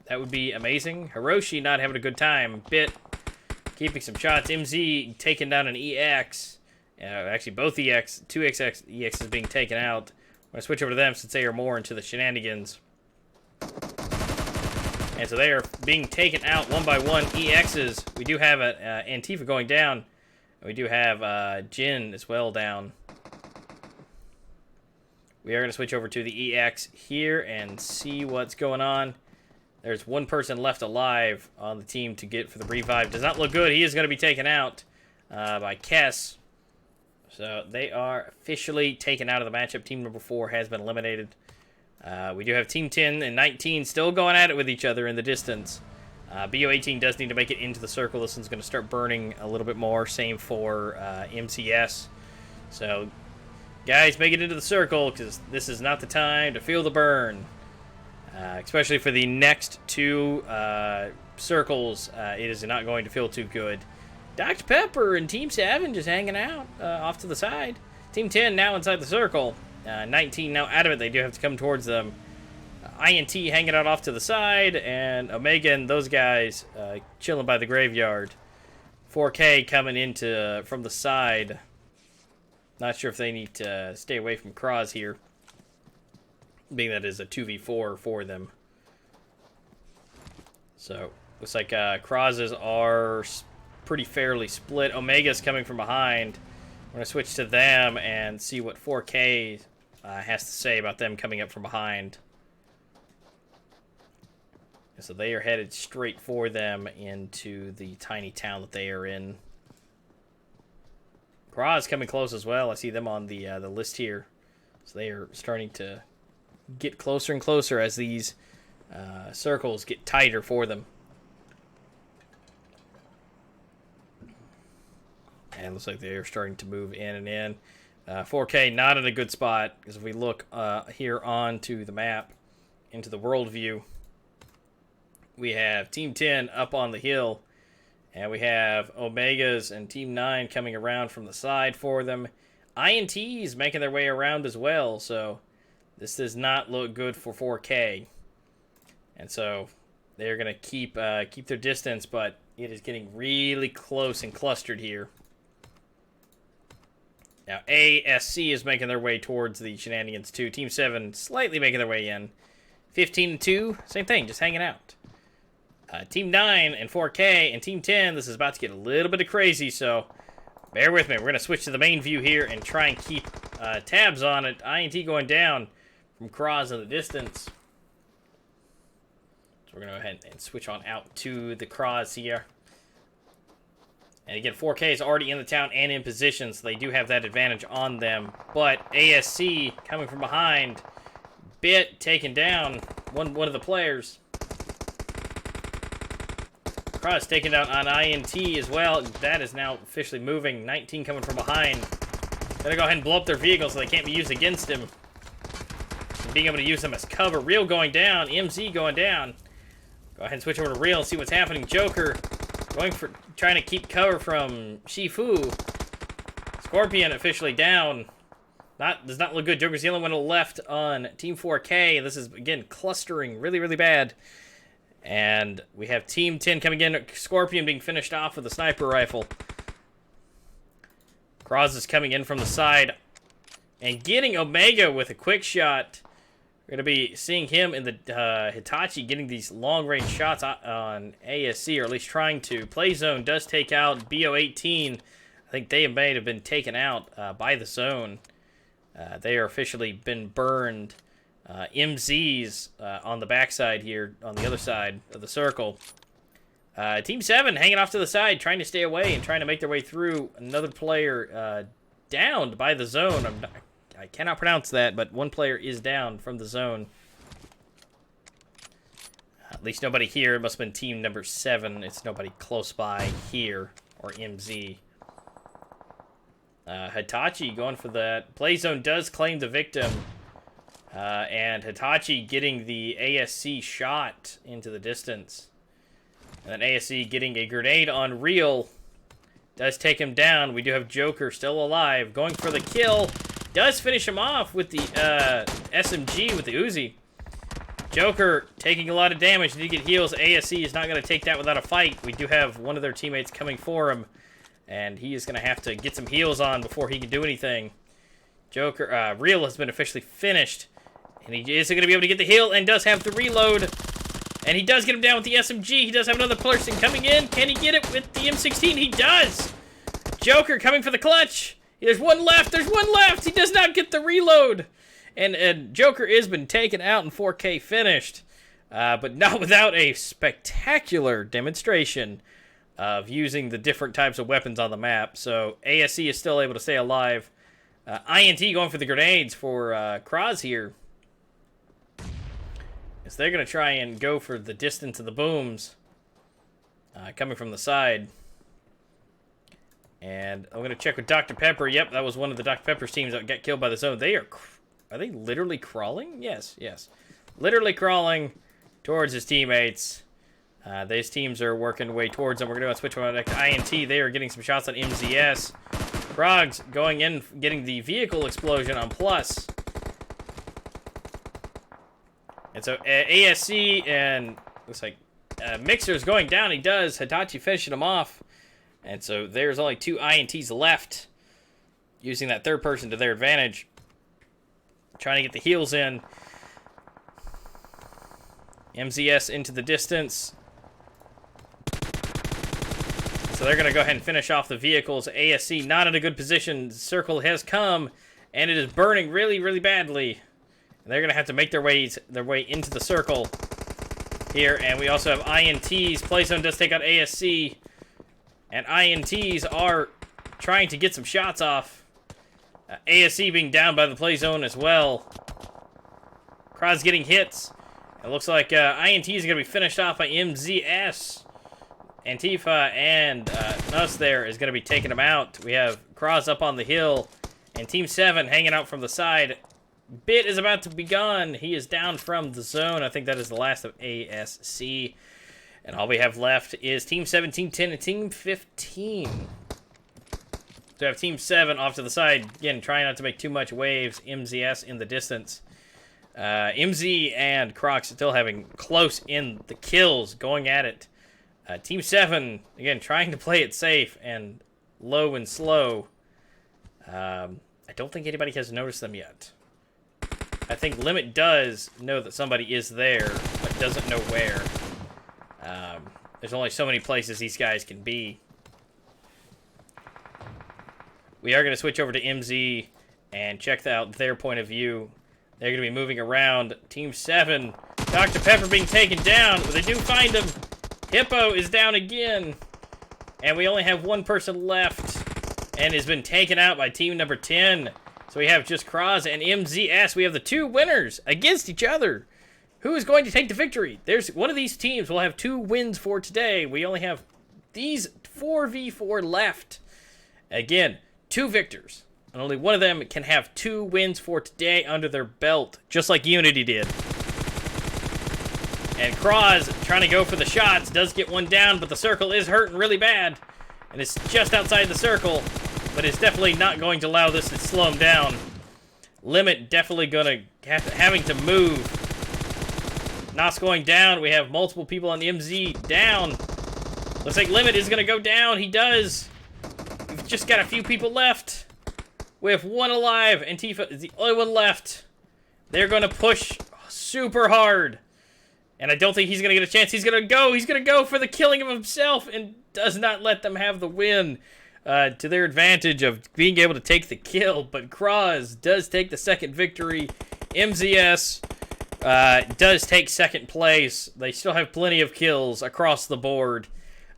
That would be amazing. Hiroshi not having a good time. Bit keeping some shots. MZ taking down an EX. Actually, both EX, 2XX EX is being taken out. I'm going to switch over to them since they are more into the shenanigans. And so they are being taken out one by one. EXs. We do have Antifa going down. We do have Jin as well down. We are going to switch over to the EX here and see what's going on. There's one person left alive on the team to get for the revive. Does not look good. He is going to be taken out by Kess. So they are officially taken out of the matchup. Team number 4 has been eliminated. We do have Team 10 and 19 still going at it with each other in the distance. BO18 does need to make it into the circle. This one's going to start burning a little bit more. Same for MCS. So guys, make it into the circle, because this is not the time to feel the burn. Especially for the next 2 circles, it is not going to feel too good. Dr. Pepper and Team 7 just hanging out off to the side. Team 10 now inside the circle. 19 now out of it. They do have to come towards them. INT hanging out off to the side, and Omega, those guys chilling by the graveyard. 4K coming into from the side. Not sure if they need to stay away from Croz here, being that is a 2v4 for them. So, looks like Crozes are pretty fairly split. Omega's coming from behind. I'm going to switch to them and see what 4K has to say about them coming up from behind. So they are headed straight for them into the tiny town that they are in. Croz coming close as well. I see them on the list here. So they are starting to get closer and closer as these circles get tighter for them. And it looks like they are starting to move in and in. 4K not in a good spot, because if we look here onto the map, into the world view, we have Team 10 up on the hill. And we have Omegas and Team 9 coming around from the side for them. INTs making their way around as well, so this does not look good for 4K. And so they're going to keep their distance, but it is getting really close and clustered here. Now, ASC is making their way towards the shenanigans too. Team 7 slightly making their way in. 15-2, same thing, just hanging out. Team 9 and 4K and Team 10, this is about to get a little bit of crazy, so bear with me. We're going to switch to the main view here and try and keep tabs on it. INT going down from Croz in the distance. So we're going to go ahead and switch on out to the Croz here. And again, 4K is already in the town and in position, so they do have that advantage on them. But ASC coming from behind. Bit taken down one of the players. Cross taken down on INT as well. That is now officially moving. 19 coming from behind. Gonna go ahead and blow up their vehicle so they can't be used against him. And being able to use them as cover. Real going down. MZ going down. Go ahead and switch over to Real and see what's happening. Joker going for trying to keep cover from Shifu. Scorpion officially down. does not look good. Joker's the only one left on Team 4K. This is, again, clustering really, really bad. And we have Team 10 coming in. Scorpion being finished off with a sniper rifle. Crozzax is coming in from the side and getting Omega with a quick shot. We're going to be seeing him in the Hitachi getting these long-range shots on ASC, or at least trying to. Play Zone does take out BO18. I think they may have been taken out by the Zone. They are officially been burned. MZs on the backside here, on the other side of the circle. Team 7 hanging off to the side, trying to stay away and trying to make their way through. Another player downed by the Zone. I cannot pronounce that, but one player is down from the Zone. At least nobody here. It must have been team number 7. It's nobody close by here, or MZ. Hitachi going for that. Play Zone does claim the victim. And Hitachi getting the ASC shot into the distance. And then ASC getting a grenade on Real. Does take him down. We do have Joker still alive. Going for the kill. Does finish him off with the SMG with the Uzi. Joker taking a lot of damage. Did get heals. ASC is not going to take that without a fight. We do have one of their teammates coming for him. And he is going to have to get some heals on before he can do anything. Joker, Real has been officially finished. And he is going to be able to get the heal and does have the reload. And he does get him down with the SMG. He does have another person coming in. Can he get it with the M16? He does. Joker coming for the clutch. There's one left. There's one left. He does not get the reload. And Joker has been taken out and 4K finished. But not without a spectacular demonstration of using the different types of weapons on the map. So ASC is still able to stay alive. INT going for the grenades for Croz here. So they're going to try and go for the distance of the booms coming from the side. And I'm going to check with Dr. Pepper. Yep, that was one of the Dr. Pepper's teams that got killed by the Zone. Are they literally crawling? Yes. Literally crawling towards his teammates. These teams are working way towards them. We're going to switch over to INT. They are getting some shots on MZS. Frogs going in, getting the vehicle explosion on Plus. And so ASC and looks like Mixer's going down. He does. Hitachi finishing him off. And so there's only 2 INTs left. Using that third person to their advantage. Trying to get the heals in. MZS into the distance. So they're going to go ahead and finish off the vehicles. ASC not in a good position. The circle has come. And it is burning really, really badly. And they're going to have to make their way into the circle here. And we also have INTs. Playzone does take out ASC. And INTs are trying to get some shots off. ASC being down by the Playzone as well. Croz getting hits. It looks like INTs are going to be finished off by MZS. Antifa and Us there is going to be taking them out. We have Croz up on the hill. And Team 7 hanging out from the side. Bit is about to be gone. He is down from the Zone. I think that is the last of ASC. And all we have left is Team 7, Team 10, and Team 15. So we have Team 7 off to the side. Again, trying not to make too much waves. MZS in the distance. MZ and Crocs still having close in the kills, going at it. Team 7, again, trying to play it safe and low and slow. I don't think anybody has noticed them yet. I think Limit does know that somebody is there, but doesn't know where. There's only so many places these guys can be. We are going to switch over to MZ and check out their point of view. They're going to be moving around. Team 7, Dr. Pepper being taken down, but they do find him. Hippo is down again. And we only have one person left and has been taken out by team number 10. So we have just Croz and MZS. We have the 2 winners against each other. Who is going to take the victory? There's one of these teams will have 2 wins for today. We only have these 4v4 left. Again, 2 victors. And only one of them can have 2 wins for today under their belt. Just like Unity did. And Croz trying to go for the shots. Does get one down, but the circle is hurting really bad. And it's just outside the circle. But it's definitely not going to allow this to slow him down. Limit definitely gonna having to move. Knott's going down. We have multiple people on the MZ down. Looks like Limit is gonna go down. He does. We've just got a few people left. We have one alive. Antifa is the only one left. They're gonna push super hard. And I don't think he's gonna get a chance. He's gonna go for the killing of himself and does not let them have the win. To their advantage of being able to take the kill, but Croz does take the second victory. MZS does take second place. They still have plenty of kills across the board,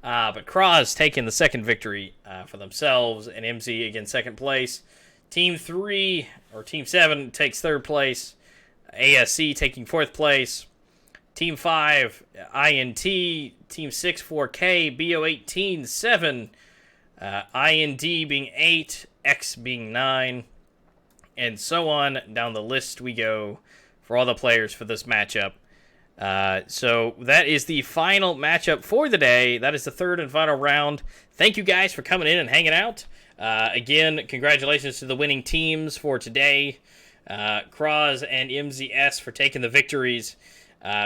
but Croz taking the second victory for themselves, and MZ again second place. Team 3 or Team 7 takes third place. ASC taking fourth place. Team 5 INT, Team 6 4K, BO18 7. IND being 8, X being 9, and so on down the list we go for all the players for this matchup. So that is the final matchup for the day. That is the third and final round. Thank you guys for coming in and hanging out. Again, congratulations to the winning teams for today. Croz and MZS for taking the victories.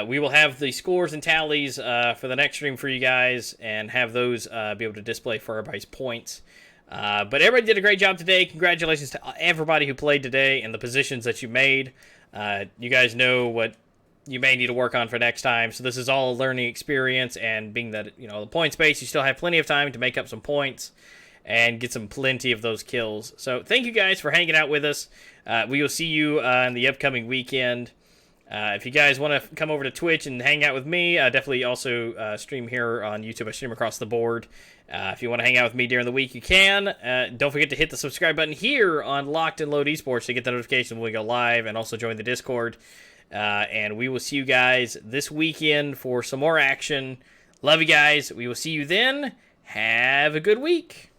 We will have the scores and tallies for the next stream for you guys and have those be able to display for everybody's points. But everybody did a great job today. Congratulations to everybody who played today and the positions that you made. You guys know what you may need to work on for next time. So this is all a learning experience, and being that, you know, the point space, you still have plenty of time to make up some points and get plenty of those kills. So thank you guys for hanging out with us. We will see you in the upcoming weekend. If you guys want to come over to Twitch and hang out with me, definitely also stream here on YouTube. I stream across the board. If you want to hang out with me during the week, you can. Don't forget to hit the subscribe button here on Locked&LOAD Esports to get the notification when we go live, and also join the Discord. And we will see you guys this weekend for some more action. Love you guys. We will see you then. Have a good week.